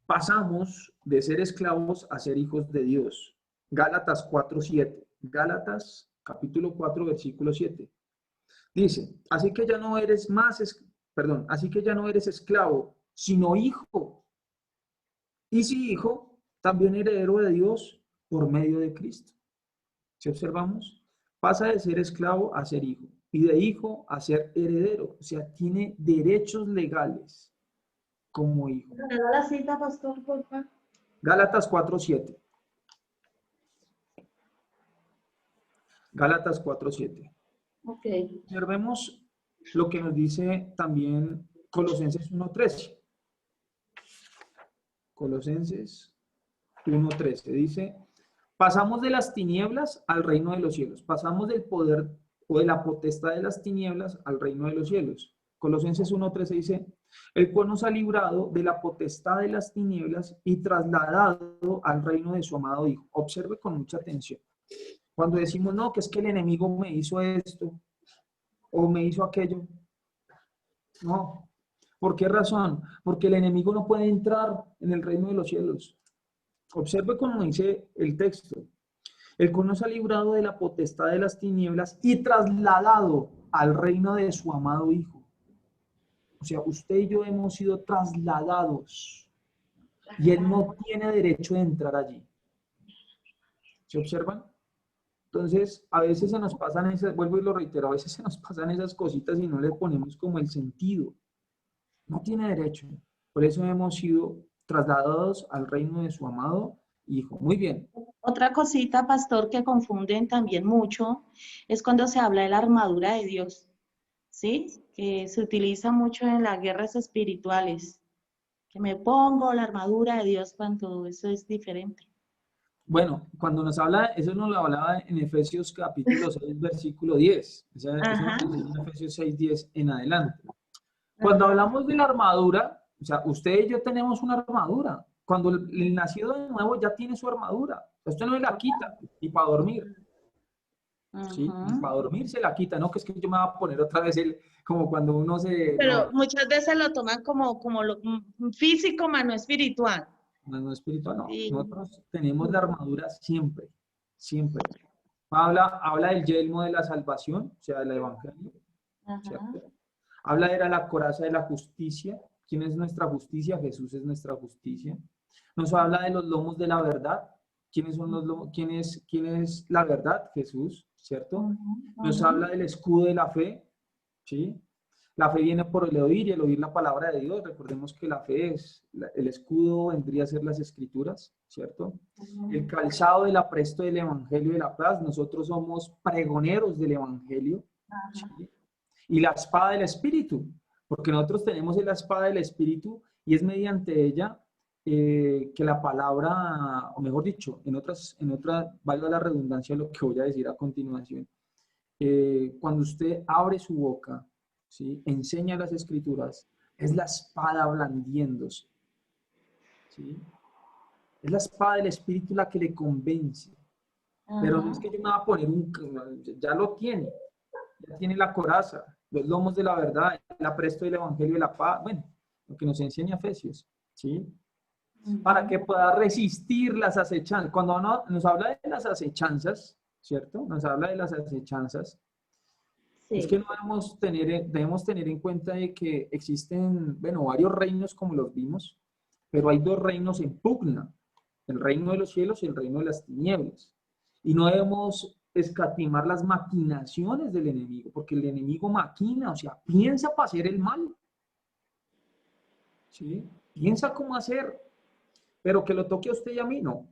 Pasamos de ser esclavos a ser hijos de Dios. Gálatas 4:7. Gálatas capítulo 4, versículo 7. Dice, así que ya no eres así que ya no eres esclavo, sino hijo. Y si hijo, también heredero de Dios por medio de Cristo. Si observamos, pasa de ser esclavo a ser hijo y de hijo a ser heredero. O sea, tiene derechos legales como hijo. ¿Regala la cita, pastor, por favor? Gálatas 4:7. Gálatas 4:7. Ok. Observemos lo que nos dice también Colosenses 1:13. Colosenses 1:13 dice, pasamos de las tinieblas al reino de los cielos. Pasamos del poder o de la potestad de las tinieblas al reino de los cielos. Colosenses 1:13 dice, el cual nos ha librado de la potestad de las tinieblas y trasladado al reino de su amado Hijo. Observe con mucha atención. Cuando decimos, no, que es que el enemigo me hizo esto o me hizo aquello. No. ¿Por qué razón? Porque el enemigo no puede entrar en el reino de los cielos. Observe cómo dice el texto. El cual nos ha librado de la potestad de las tinieblas y trasladado al reino de su amado Hijo. O sea, usted y yo hemos sido trasladados y Él no tiene derecho de entrar allí. ¿Se observan? Entonces, a veces se nos pasan esas, vuelvo y lo reitero, a veces se nos pasan esas cositas y no le ponemos como el sentido. No tiene derecho. Por eso hemos sido trasladados al reino de su amado Hijo. Muy bien. Otra cosita, pastor, que confunden también mucho es cuando se habla de la armadura de Dios, ¿sí? Que se utiliza mucho en las guerras espirituales. Que me pongo la armadura de Dios cuando eso es diferente. Bueno, cuando nos habla, eso nos lo hablaba en Efesios capítulo 6, versículo 10. Eso Ajá. nos dice en Efesios 6, 10 en adelante. Cuando hablamos de la armadura, o sea, usted y yo tenemos una armadura. Cuando el nacido de nuevo ya tiene su armadura. Usted no la quita y para dormir. ¿Sí? Y para dormir se la quita, no que es que yo me voy a poner otra vez como cuando uno se... Pero No, muchas veces lo toman como lo físico, mano espiritual. no espiritual, no. Sí. Nosotros tenemos la armadura siempre, siempre. Habla del yelmo de la salvación, o sea, del evangelio, ¿cierto? Habla de la coraza de la justicia. ¿Quién es nuestra justicia? Jesús es nuestra justicia. Nos habla de los lomos de la verdad. ¿Quiénes son los lomos? ¿Quién es la verdad? Jesús, ¿cierto? Nos habla del escudo de la fe, ¿sí? La fe viene por el oír y el oír la palabra de Dios. Recordemos que la fe el escudo vendría a ser las escrituras, ¿cierto? El calzado del apresto del evangelio de la paz. Nosotros somos pregoneros del evangelio, ¿sí? Y la espada del espíritu, porque nosotros tenemos la espada del espíritu y es mediante ella que la palabra, o mejor dicho, en otras, valga la redundancia lo que voy a decir a continuación, cuando usted abre su boca, ¿sí? Enseña las escrituras, es la espada blandiéndose, ¿sí? Es la espada del espíritu la que le convence. Pero no es que yo me va a poner ya lo tiene, ya tiene la coraza, los lomos de la verdad, el apresto del evangelio de la paz, bueno, lo que nos enseña Efesios, ¿sí? Para que pueda resistir las acechanzas. Cuando nos habla de las acechanzas, ¿cierto? Nos habla de las acechanzas. Sí. Es que no debemos tener en cuenta de que existen, bueno, varios reinos como los vimos, pero hay dos reinos en pugna, el reino de los cielos y el reino de las tinieblas. Y no debemos escatimar las maquinaciones del enemigo, porque el enemigo maquina, o sea, piensa para hacer el mal. ¿Sí? Piensa cómo hacer, pero que lo toque a usted y a mí, no.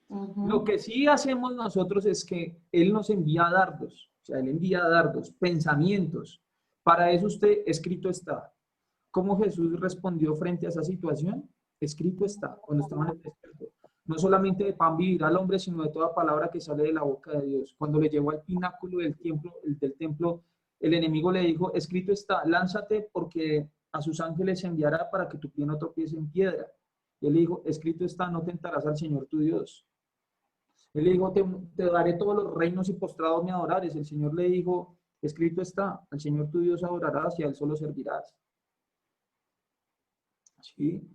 Lo que sí hacemos nosotros es que Él nos envía dardos, o sea, Él envía dardos, pensamientos. Para eso usted, escrito está. ¿Cómo Jesús respondió frente a esa situación? Escrito está, cuando estaba en el desierto. No solamente de pan vivirá el hombre, sino de toda palabra que sale de la boca de Dios. Cuando le llevó al pináculo del templo, el enemigo le dijo, escrito está, lánzate porque a sus ángeles se enviará para que tu pie no tropiece en piedra. Y él le dijo, escrito está, no tentarás al Señor tu Dios. Él le dijo, te daré todos los reinos y postrados me adorares. El Señor le dijo, escrito está, al Señor tu Dios adorarás y a Él solo servirás. ¿Sí?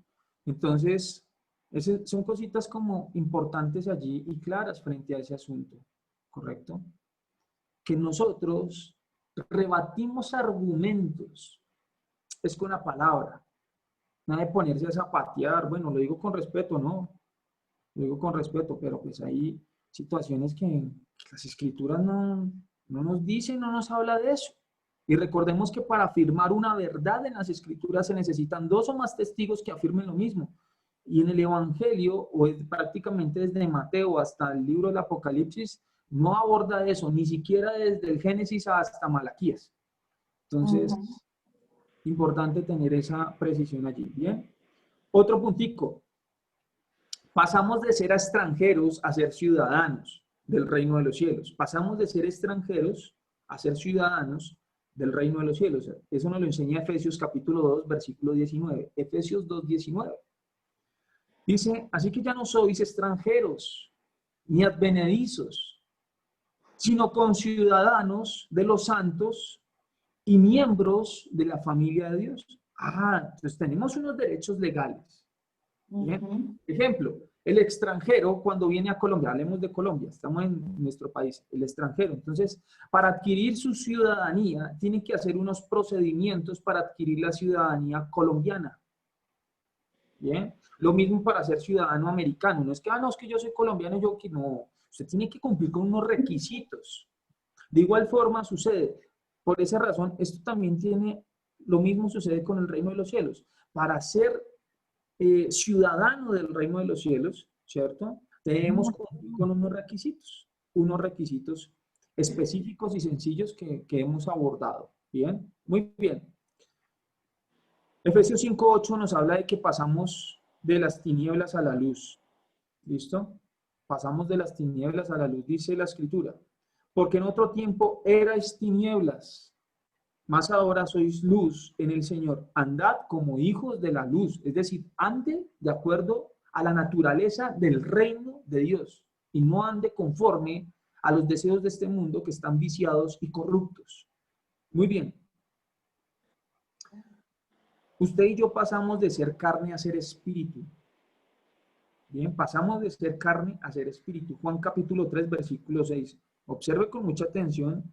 Entonces, Son cositas como importantes allí y claras frente a ese asunto, ¿correcto? Que nosotros rebatimos argumentos, es con la palabra, nada de ponerse a zapatear, bueno, lo digo con respeto, ¿no? Lo digo con respeto, pero pues hay situaciones que las escrituras no nos dicen, no nos habla de eso. Y recordemos que para afirmar una verdad en las escrituras se necesitan 2 o más testigos que afirmen lo mismo. Y en el Evangelio, prácticamente desde Mateo hasta el libro del Apocalipsis, no aborda eso, ni siquiera desde el Génesis hasta Malaquías. Entonces, importante tener esa precisión allí. Bien. Otro puntico. Pasamos de ser extranjeros a ser ciudadanos del reino de los cielos. Pasamos de ser extranjeros a ser ciudadanos del reino de los cielos. Eso nos lo enseña Efesios capítulo 2, versículo 19. Efesios 2, 19. Dice, así que ya no sois extranjeros ni advenedizos, sino conciudadanos de los santos y miembros de la familia de Dios. Entonces tenemos unos derechos legales. Bien. Ejemplo, el extranjero cuando viene a Colombia, hablemos de Colombia, estamos en nuestro país, el extranjero. Entonces, para adquirir su ciudadanía, tiene que hacer unos procedimientos para adquirir la ciudadanía colombiana. Bien. Lo mismo para ser ciudadano americano. No es que, no, es que yo soy colombiano, yo que no. Usted tiene que cumplir con unos requisitos. De igual forma sucede. Por esa razón, esto también tiene, lo mismo sucede con el reino de los cielos. Para ser ciudadano del reino de los cielos, ¿cierto? Debemos cumplir con unos requisitos específicos y sencillos que hemos abordado. Bien, muy bien. Efesios 5:8 nos habla de que pasamos de las tinieblas a la luz. ¿Listo? Pasamos de las tinieblas a la luz, dice la Escritura. Porque en otro tiempo erais tinieblas, mas ahora sois luz en el Señor. Andad como hijos de la luz, es decir, ande de acuerdo a la naturaleza del reino de Dios y no ande conforme a los deseos de este mundo que están viciados y corruptos. Muy bien. Usted y yo pasamos de ser carne a ser espíritu. Bien, pasamos de ser carne a ser espíritu. Juan capítulo 3, versículo 6. Observe con mucha atención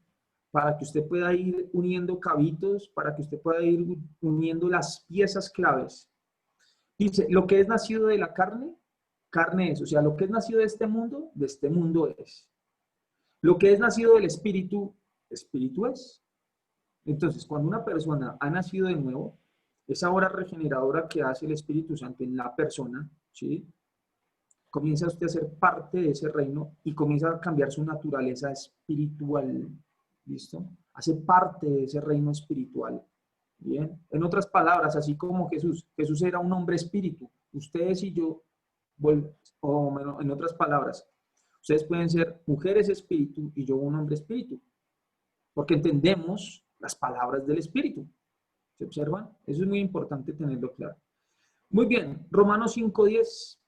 para que usted pueda ir uniendo cabitos, para que usted pueda ir uniendo las piezas claves. Dice, lo que es nacido de la carne, carne es. O sea, lo que es nacido de este mundo es. Lo que es nacido del espíritu, espíritu es. Entonces, cuando una persona ha nacido de nuevo, esa obra regeneradora que hace el Espíritu Santo en la persona, ¿sí? Comienza usted a ser parte de ese reino y comienza a cambiar su naturaleza espiritual. ¿Listo? Hace parte de ese reino espiritual. Bien. En otras palabras, así como Jesús era un hombre espíritu. Ustedes y yo, o en otras palabras, ustedes pueden ser mujeres espíritu y yo un hombre espíritu. Porque entendemos las palabras del espíritu. ¿Se observan? Eso es muy importante tenerlo claro. Muy bien, Romanos 5:10.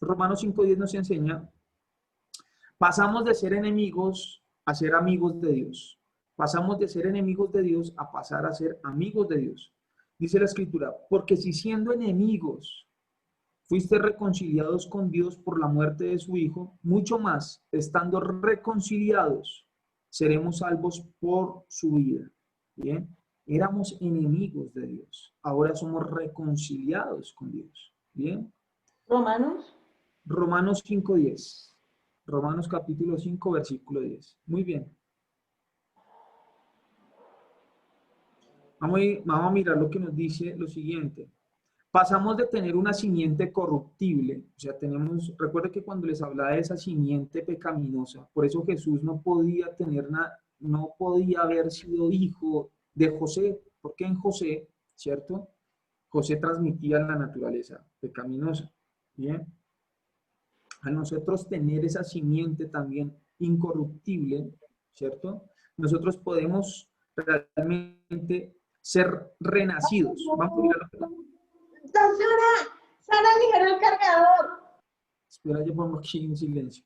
Romanos 5:10 nos enseña, pasamos de ser enemigos a ser amigos de Dios. Pasamos de ser enemigos de Dios a pasar a ser amigos de Dios. Dice la Escritura, porque si siendo enemigos fuiste reconciliados con Dios por la muerte de su Hijo, mucho más, estando reconciliados, seremos salvos por su vida. Bien. Éramos enemigos de Dios. Ahora somos reconciliados con Dios. ¿Bien? Romanos 5:10. Romanos capítulo 5, versículo 10. Muy bien. Vamos a mirar lo que nos dice lo siguiente. Pasamos de tener una simiente corruptible, o sea, recuerden que cuando les hablaba de esa simiente pecaminosa, por eso Jesús no podía haber sido hijo de José, porque en José, ¿cierto? José transmitía la naturaleza pecaminosa, ¿bien? A nosotros tener esa simiente también incorruptible, ¿cierto? Nosotros podemos realmente ser renacidos. Vamos a mirar lo que... Sara, ligera el cargador. Espera, yo pongo aquí en silencio.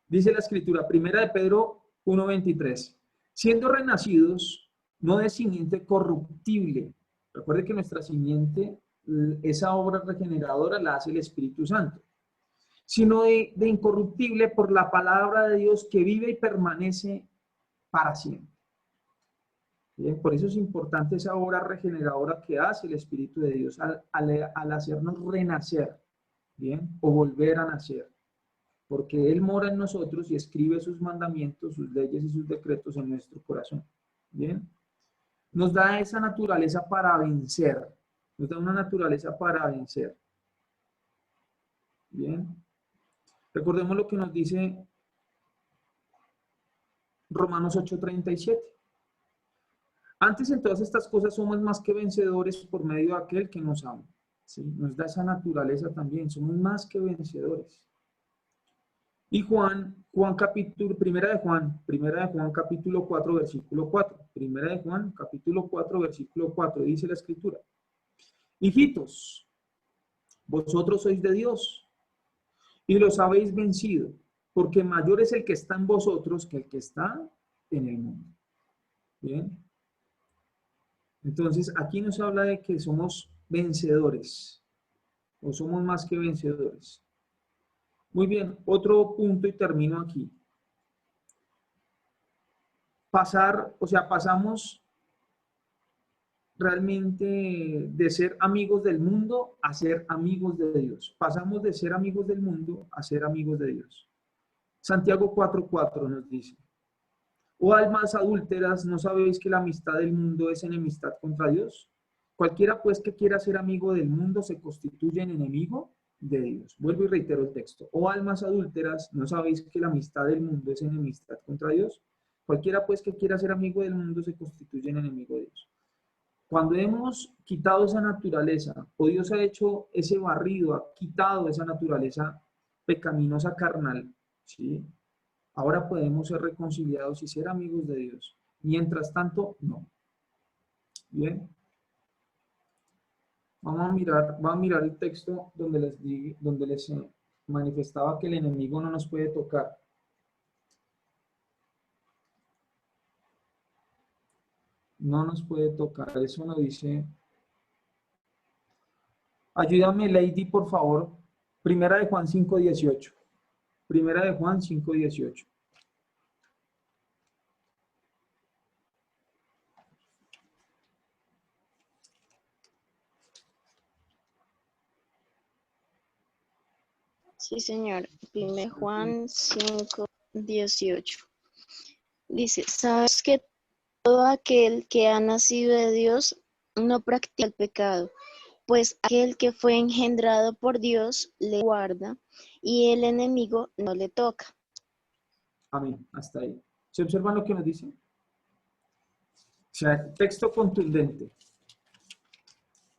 Dice la Escritura, 1 de Pedro 1:23. Siendo renacidos, no de simiente corruptible. Recuerde que nuestra simiente esa obra regeneradora la hace el Espíritu Santo, sino de incorruptible por la palabra de Dios que vive y permanece para siempre. Bien, por eso es importante esa obra regeneradora que hace el Espíritu de Dios al hacernos renacer, ¿bien? O volver a nacer, porque Él mora en nosotros y escribe sus mandamientos, sus leyes y sus decretos en nuestro corazón, ¿bien? Nos da esa naturaleza para vencer, nos da una naturaleza para vencer, ¿bien? Recordemos lo que nos dice Romanos 8:37. Antes en todas estas cosas somos más que vencedores por medio de aquel que nos ama, ¿sí? Nos da esa naturaleza también, somos más que vencedores. Y primera de Juan capítulo 4, versículo 4. Primera de Juan capítulo 4, versículo 4, dice la Escritura: hijitos, vosotros sois de Dios y los habéis vencido, porque mayor es el que está en vosotros que el que está en el mundo. Bien. Entonces, aquí nos habla de que somos vencedores, o somos más que vencedores. Muy bien, otro punto y termino aquí. Pasamos realmente de ser amigos del mundo a ser amigos de Dios. Pasamos de ser amigos del mundo a ser amigos de Dios. Santiago 4:4 nos dice: oh almas adúlteras, ¿no sabéis que la amistad del mundo es enemistad contra Dios? Cualquiera pues que quiera ser amigo del mundo se constituye en enemigo de Dios. Vuelvo y reitero el texto. Oh almas adúlteras, ¿no sabéis que la amistad del mundo es enemistad contra Dios? Cualquiera pues que quiera ser amigo del mundo se constituye en enemigo de Dios. Cuando hemos quitado esa naturaleza, o Dios ha hecho ese barrido, ha quitado esa naturaleza pecaminosa carnal, ¿sí? Ahora podemos ser reconciliados y ser amigos de Dios. Mientras tanto, no. Bien. Vamos a mirar el texto donde les manifestaba que el enemigo no nos puede tocar. No nos puede tocar. Eso lo dice. Ayúdame, Lady, por favor. Primera de Juan 5:18. Primera de Juan 5:18. Sí, señor. 1 Juan 5:18. Dice, sabes que todo aquel que ha nacido de Dios no practica el pecado, pues aquel que fue engendrado por Dios le guarda y el enemigo no le toca. Amén. Hasta ahí. ¿Se observan lo que nos dice? O sea, texto contundente.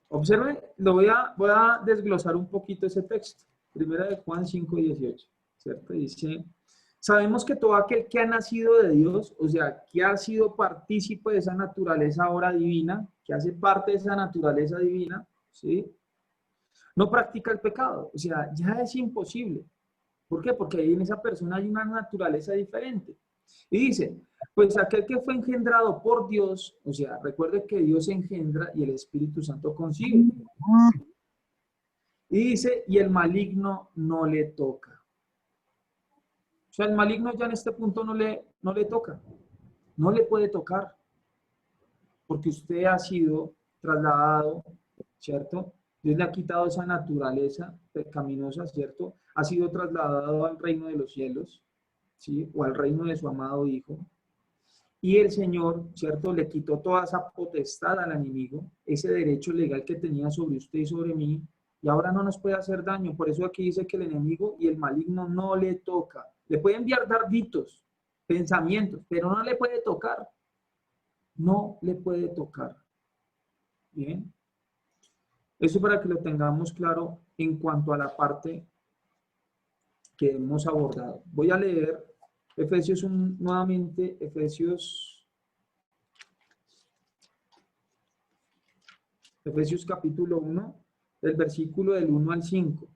Observen, voy a desglosar un poquito ese texto. Primera de Juan 5:18, ¿cierto? Dice, sabemos que todo aquel que ha nacido de Dios, o sea, que ha sido partícipe de esa naturaleza ahora divina, que hace parte de esa naturaleza divina, ¿sí? No practica el pecado, o sea, ya es imposible. ¿Por qué? Porque ahí en esa persona hay una naturaleza diferente. Y dice, pues aquel que fue engendrado por Dios, o sea, recuerde que Dios engendra y el Espíritu Santo consigue. Y dice, y el maligno no le toca. O sea, el maligno ya en este punto no le toca. No le puede tocar. Porque usted ha sido trasladado, ¿cierto? Dios le ha quitado esa naturaleza pecaminosa, ¿cierto? Ha sido trasladado al reino de los cielos, ¿sí? O al reino de su amado Hijo. Y el Señor, ¿cierto? Le quitó toda esa potestad al enemigo, ese derecho legal que tenía sobre usted y sobre mí, y ahora no nos puede hacer daño. Por eso aquí dice que el enemigo y el maligno no le toca. Le puede enviar darditos, pensamientos, pero no le puede tocar. No le puede tocar. Bien. Eso para que lo tengamos claro en cuanto a la parte que hemos abordado. Voy a leer Efesios nuevamente, Efesios capítulo 1, del versículo del 1 al 5.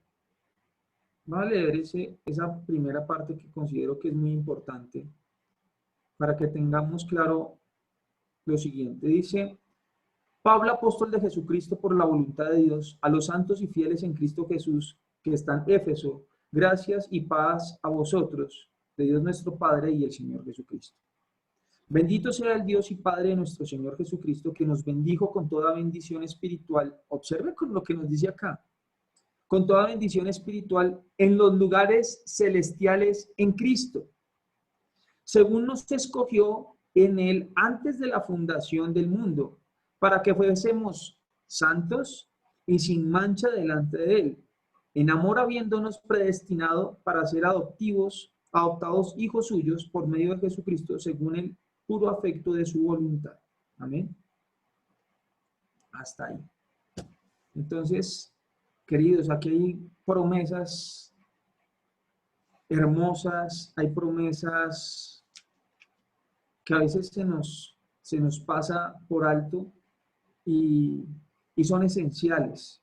Voy a leer esa primera parte que considero que es muy importante para que tengamos claro lo siguiente. Dice, Pablo, apóstol de Jesucristo por la voluntad de Dios, a los santos y fieles en Cristo Jesús que están en Éfeso, gracias y paz a vosotros, de Dios nuestro Padre y el Señor Jesucristo. Bendito sea el Dios y Padre de nuestro Señor Jesucristo, que nos bendijo con toda bendición espiritual. Observe con lo que nos dice acá. Con toda bendición espiritual en los lugares celestiales en Cristo, según nos escogió en él antes de la fundación del mundo, para que fuésemos santos y sin mancha delante de él, en amor habiéndonos predestinado para ser adoptados hijos suyos por medio de Jesucristo, según el puro afecto de su voluntad. Amén. Hasta ahí. Entonces, queridos, aquí hay promesas hermosas, hay promesas que a veces se nos pasa por alto y son esenciales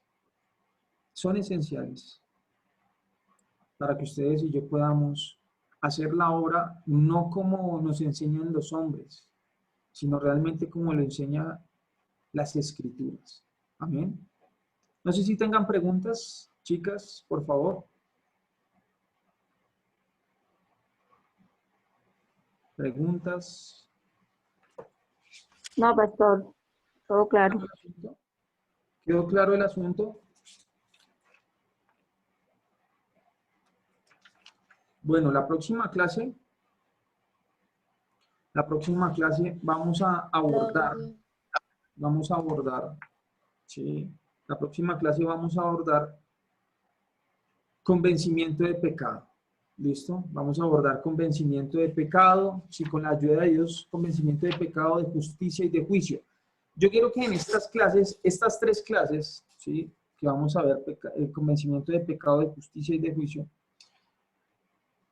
para que ustedes y yo podamos hacer la obra no como nos enseñan los hombres, sino realmente como lo enseñan las Escrituras. Amén. No sé si tengan preguntas, chicas, por favor. Preguntas. No, pastor, todo claro. ¿Quedó claro el asunto? Bueno, la próxima clase vamos a abordar, ¿sí? La próxima clase vamos a abordar convencimiento de pecado. ¿Listo? Vamos a abordar convencimiento de pecado, sí, con la ayuda de Dios, convencimiento de pecado, de justicia y de juicio. Yo quiero que en estas clases, estas tres clases, ¿sí?, que vamos a ver, el convencimiento de pecado, de justicia y de juicio,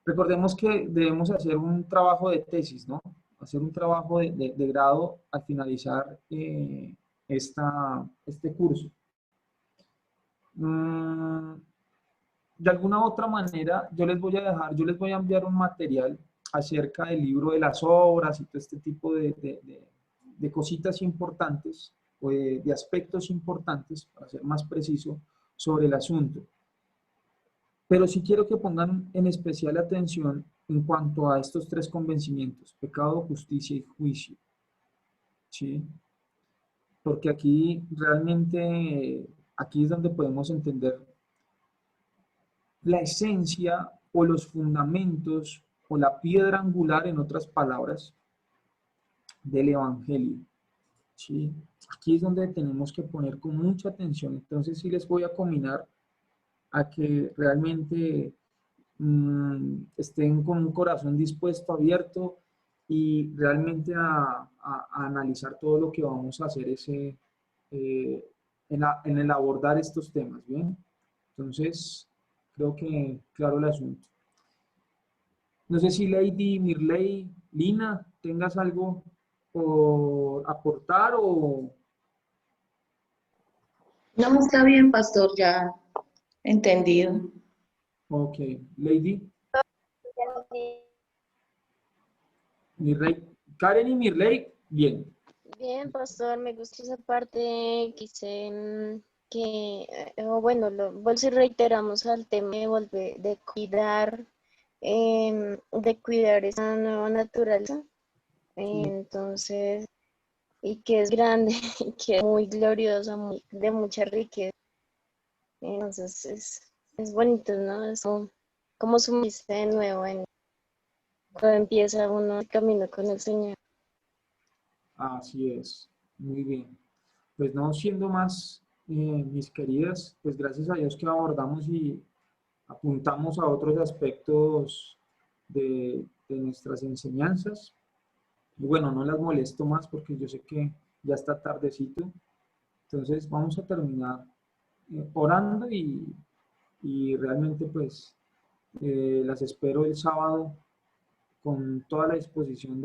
recordemos que debemos hacer un trabajo de tesis, ¿no? Hacer un trabajo de grado al finalizar este curso. De alguna otra manera, yo les voy a enviar un material acerca del libro de las obras y todo este tipo de cositas importantes, o de aspectos importantes, para ser más preciso, sobre el asunto. Pero sí quiero que pongan en especial atención en cuanto a estos tres convencimientos: pecado, justicia y juicio. ¿Sí? Porque aquí realmente, aquí es donde podemos entender la esencia o los fundamentos o la piedra angular, en otras palabras, del Evangelio. ¿Sí? Aquí es donde tenemos que poner con mucha atención. Entonces sí les voy a combinar a que realmente estén con un corazón dispuesto, abierto, y realmente a analizar todo lo que vamos a hacer en el abordar estos temas. ¿Bien? Entonces, creo que claro el asunto. No sé si Lady, Mirley, Lina, tengas algo por aportar o... No, está bien, pastor, ya entendido. Ok, Lady, Mirley, Karen y Mirley, bien. Bien, pastor, me gusta esa parte que dice que, bueno, vuelvo y reiteramos al tema de cuidar esa nueva naturaleza. Entonces, y que es grande, y que es muy gloriosa, de mucha riqueza. Entonces, es bonito, ¿no? Es como sumirse de nuevo cuando empieza uno el camino con el Señor. Así es, muy bien. Pues no siendo más, mis queridas, pues gracias a Dios que abordamos y apuntamos a otros aspectos de nuestras enseñanzas. Y bueno, no las molesto más porque yo sé que ya está tardecito. Entonces vamos a terminar orando y realmente pues las espero el sábado con toda la disposición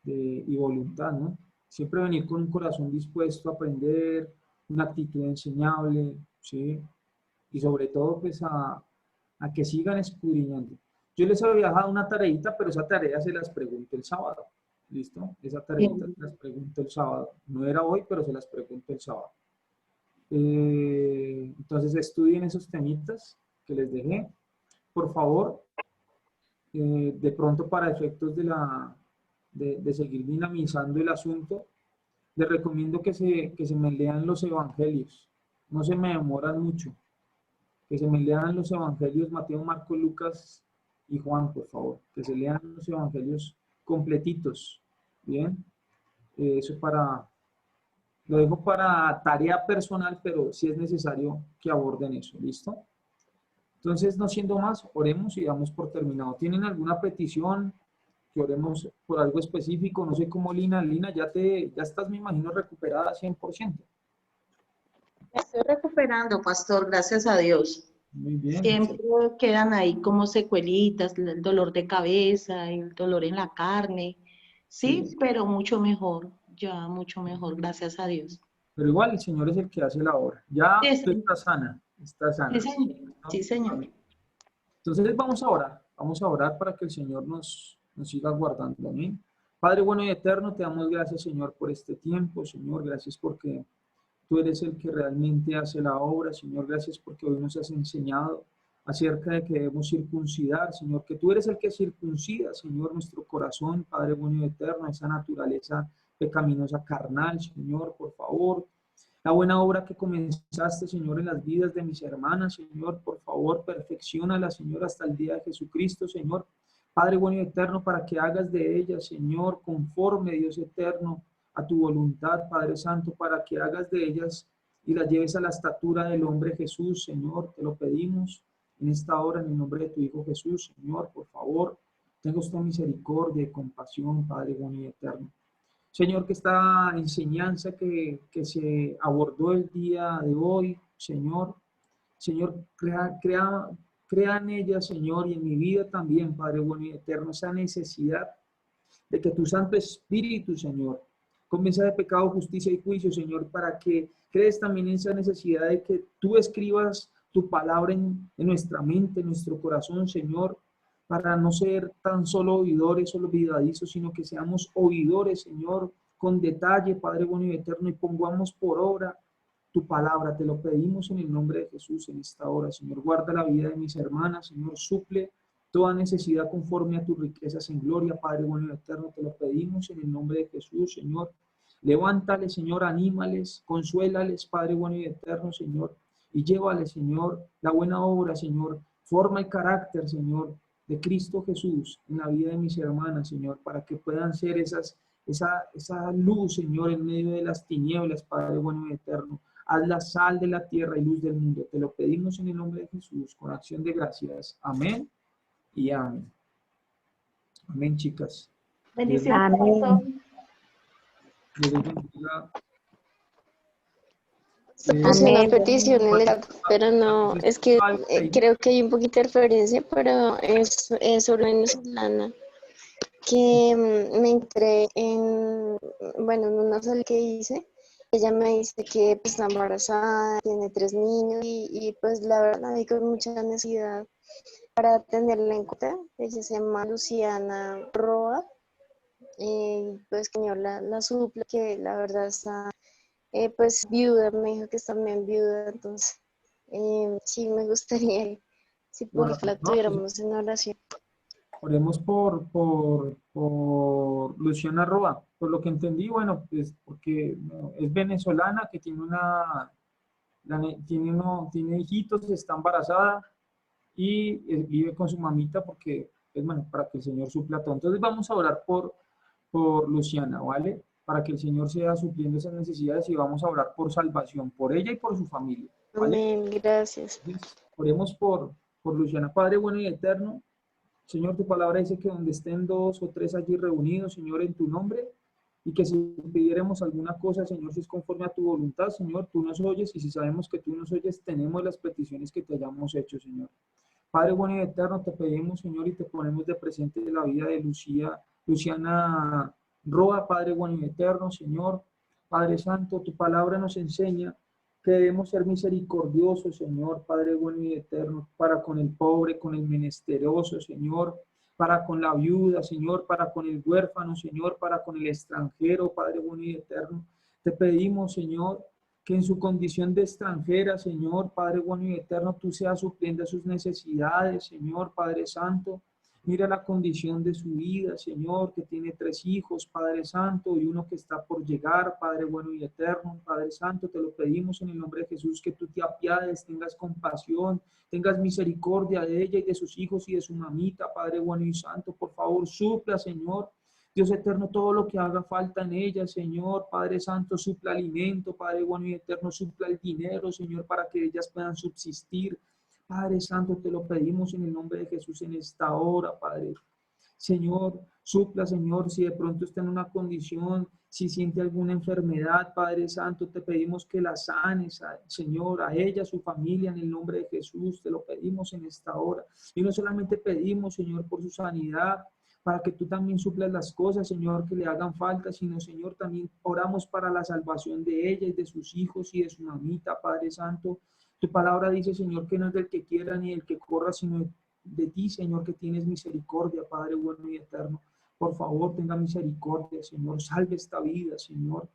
y voluntad, ¿no? Siempre venir con un corazón dispuesto a aprender, una actitud enseñable, ¿sí? Y sobre todo pues a que sigan escudriñando. Yo les había dejado una tareita, pero esa tarea se las pregunto el sábado. ¿Listo? Esa tareita se las pregunto el sábado. No era hoy, pero se las pregunto el sábado. Entonces estudien esos temitas que les dejé. Por favor, de pronto para efectos de seguir dinamizando el asunto, les recomiendo que se me lean los evangelios. No se me demoran mucho. Que se me lean los evangelios Mateo, Marcos, Lucas y Juan, por favor. Que se lean los evangelios completitos. Bien. Eso lo dejo para tarea personal, pero sí es necesario que aborden eso. ¿Listo? Entonces, no siendo más, oremos y damos por terminado. ¿Tienen alguna petición? Que oremos por algo específico. No sé cómo, Lina. Lina, ya estás, me imagino, recuperada 100%. Me estoy recuperando, pastor, gracias a Dios. Muy bien. Siempre quedan ahí como secuelitas, el dolor de cabeza, el dolor en la carne. Sí, pero mucho mejor, ya mucho mejor, gracias a Dios. Pero igual el Señor es el que hace la obra. Ya Sí, tú estás sana. Estás sana. sí, señor. Sí, señor. Entonces vamos a orar. Vamos a orar para que el Señor nos siga guardando. Amén. Padre bueno y eterno, te damos gracias, Señor, por este tiempo. Señor, gracias porque tú eres el que realmente hace la obra. Señor, gracias porque hoy nos has enseñado acerca de que debemos circuncidar, Señor, que tú eres el que circuncida, Señor, nuestro corazón, Padre bueno y eterno, esa naturaleza pecaminosa carnal, Señor, por favor. La buena obra que comenzaste, Señor, en las vidas de mis hermanas, Señor, por favor, perfecciónala, Señor, hasta el día de Jesucristo, Señor. Padre bueno y eterno, para que hagas de ellas, Señor, conforme, Dios eterno, a tu voluntad, Padre Santo, para que hagas de ellas y las lleves a la estatura del hombre Jesús, Señor, te lo pedimos en esta hora, en el nombre de tu Hijo Jesús, Señor, por favor, tenga usted misericordia y compasión, Padre bueno y eterno. Señor, que esta enseñanza que se abordó el día de hoy, Señor, crea en ella, Señor, y en mi vida también, Padre bueno y eterno, esa necesidad de que tu Santo Espíritu, Señor, convenza de pecado, justicia y juicio, Señor, para que crees también en esa necesidad de que tú escribas tu palabra en nuestra mente, en nuestro corazón, Señor, para no ser tan solo oidores, olvidadizos, sino que seamos oidores, Señor, con detalle, Padre bueno y eterno, y pongamos por obra tu palabra. Te lo pedimos en el nombre de Jesús en esta hora, Señor. Guarda la vida de mis hermanas, Señor, suple toda necesidad conforme a tus riquezas en gloria, Padre bueno y eterno. Te lo pedimos en el nombre de Jesús, Señor. Levántales, Señor, anímales, consuélales, Padre bueno y eterno, Señor, y llévales, Señor, la buena obra, Señor, forma y carácter, Señor, de Cristo Jesús en la vida de mis hermanas, Señor, para que puedan ser esa luz, Señor, en medio de las tinieblas, Padre bueno y eterno. Haz la sal de la tierra y luz del mundo. Te lo pedimos en el nombre de Jesús, con acción de gracias. Amén y amén. Amén, chicas. Bendiciones. Pastor. Dios les bendiga. Puse una petición en el chat, pero no, es que creo que hay un poquito de referencia, pero es sobre una venezolana que me entré en una sala que hice. Ella me dice que pues, está embarazada, tiene 3 niños y pues la verdad hay con mucha necesidad para tenerla en cuenta. Ella se llama Luciana Roa y pues que Señor la supla, que la verdad está pues viuda, me dijo que está también viuda, entonces sí me gustaría si por Bueno, la tuviéramos en oración. Oremos por Luciana Roa. Por lo que entendí, bueno, pues porque es venezolana, que tiene hijitos, está embarazada y vive con su mamita porque, es bueno, para que el Señor supla todo. Entonces vamos a orar por Luciana, ¿vale? Para que el Señor sea supliendo esas necesidades y vamos a orar por salvación, por ella y por su familia, ¿vale? Amén, gracias. Entonces, oremos por Luciana. Padre bueno y eterno, Señor, tu palabra dice que donde estén 2 o 3 allí reunidos, Señor, en tu nombre, y que si pidiéramos alguna cosa, Señor, si es conforme a tu voluntad, Señor, tú nos oyes, y si sabemos que tú nos oyes, tenemos las peticiones que te hayamos hecho, Señor. Padre bueno y eterno, te pedimos, Señor, y te ponemos de presente de la vida de Luciana Roa, Padre bueno y eterno, Señor. Padre Santo, tu palabra nos enseña que debemos ser misericordiosos, Señor, Padre bueno y eterno, para con el pobre, con el menesteroso, Señor, para con la viuda, Señor, para con el huérfano, Señor, para con el extranjero, Padre bueno y eterno. Te pedimos, Señor, que en su condición de extranjera, Señor, Padre bueno y eterno, tú seas supliendo sus necesidades, Señor, Padre Santo. Mira la condición de su vida, Señor, que tiene 3 hijos, Padre Santo, y uno que está por llegar, Padre bueno y eterno. Padre Santo, te lo pedimos en el nombre de Jesús, que tú te apiades, tengas compasión, tengas misericordia de ella y de sus hijos y de su mamita, Padre bueno y santo. Por favor, supla, Señor. Dios eterno, todo lo que haga falta en ella, Señor, Padre Santo, supla alimento, Padre bueno y eterno, supla el dinero, Señor, para que ellas puedan subsistir. Padre Santo, te lo pedimos en el nombre de Jesús en esta hora, Padre. Señor, supla, Señor, si de pronto está en una condición, si siente alguna enfermedad, Padre Santo, te pedimos que la sanes, Señor, a ella, a su familia, en el nombre de Jesús, te lo pedimos en esta hora. Y no solamente pedimos, Señor, por su sanidad, para que tú también suplas las cosas, Señor, que le hagan falta, sino, Señor, también oramos para la salvación de ella y de sus hijos y de su mamita, Padre Santo. Tu palabra dice, Señor, que no es del que quiera ni del que corra, sino de ti, Señor, que tienes misericordia, Padre bueno y eterno. Por favor, tenga misericordia, Señor. Salve esta vida, Señor.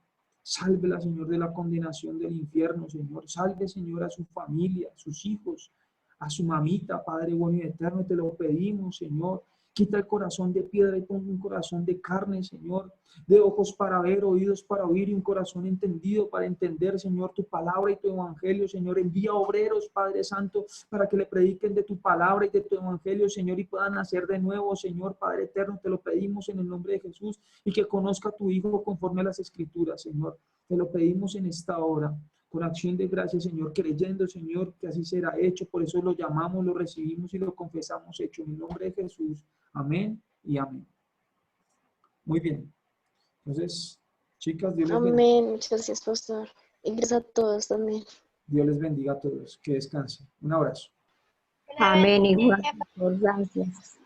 Sálvela, Señor, de la condenación del infierno, Señor. Salve, Señor, a su familia, a sus hijos, a su mamita, Padre bueno y eterno. Te lo pedimos, Señor. Quita el corazón de piedra y pon un corazón de carne, Señor, de ojos para ver, oídos para oír y un corazón entendido para entender, Señor, tu palabra y tu evangelio, Señor. Envía obreros, Padre Santo, para que le prediquen de tu palabra y de tu evangelio, Señor, y puedan nacer de nuevo, Señor, Padre eterno. Te lo pedimos en el nombre de Jesús y que conozca a tu Hijo conforme a las Escrituras, Señor. Te lo pedimos en esta hora. Con acción de gracias, Señor, creyendo, Señor, que así será hecho. Por eso lo llamamos, lo recibimos y lo confesamos hecho en el nombre de Jesús. Amén y amén. Muy bien. Entonces, chicas, Dios les bendiga. Amén. Muchas gracias, pastor. Y gracias a todos también. Dios les bendiga a todos. Que descansen. Un abrazo. Amén. Igual. Gracias.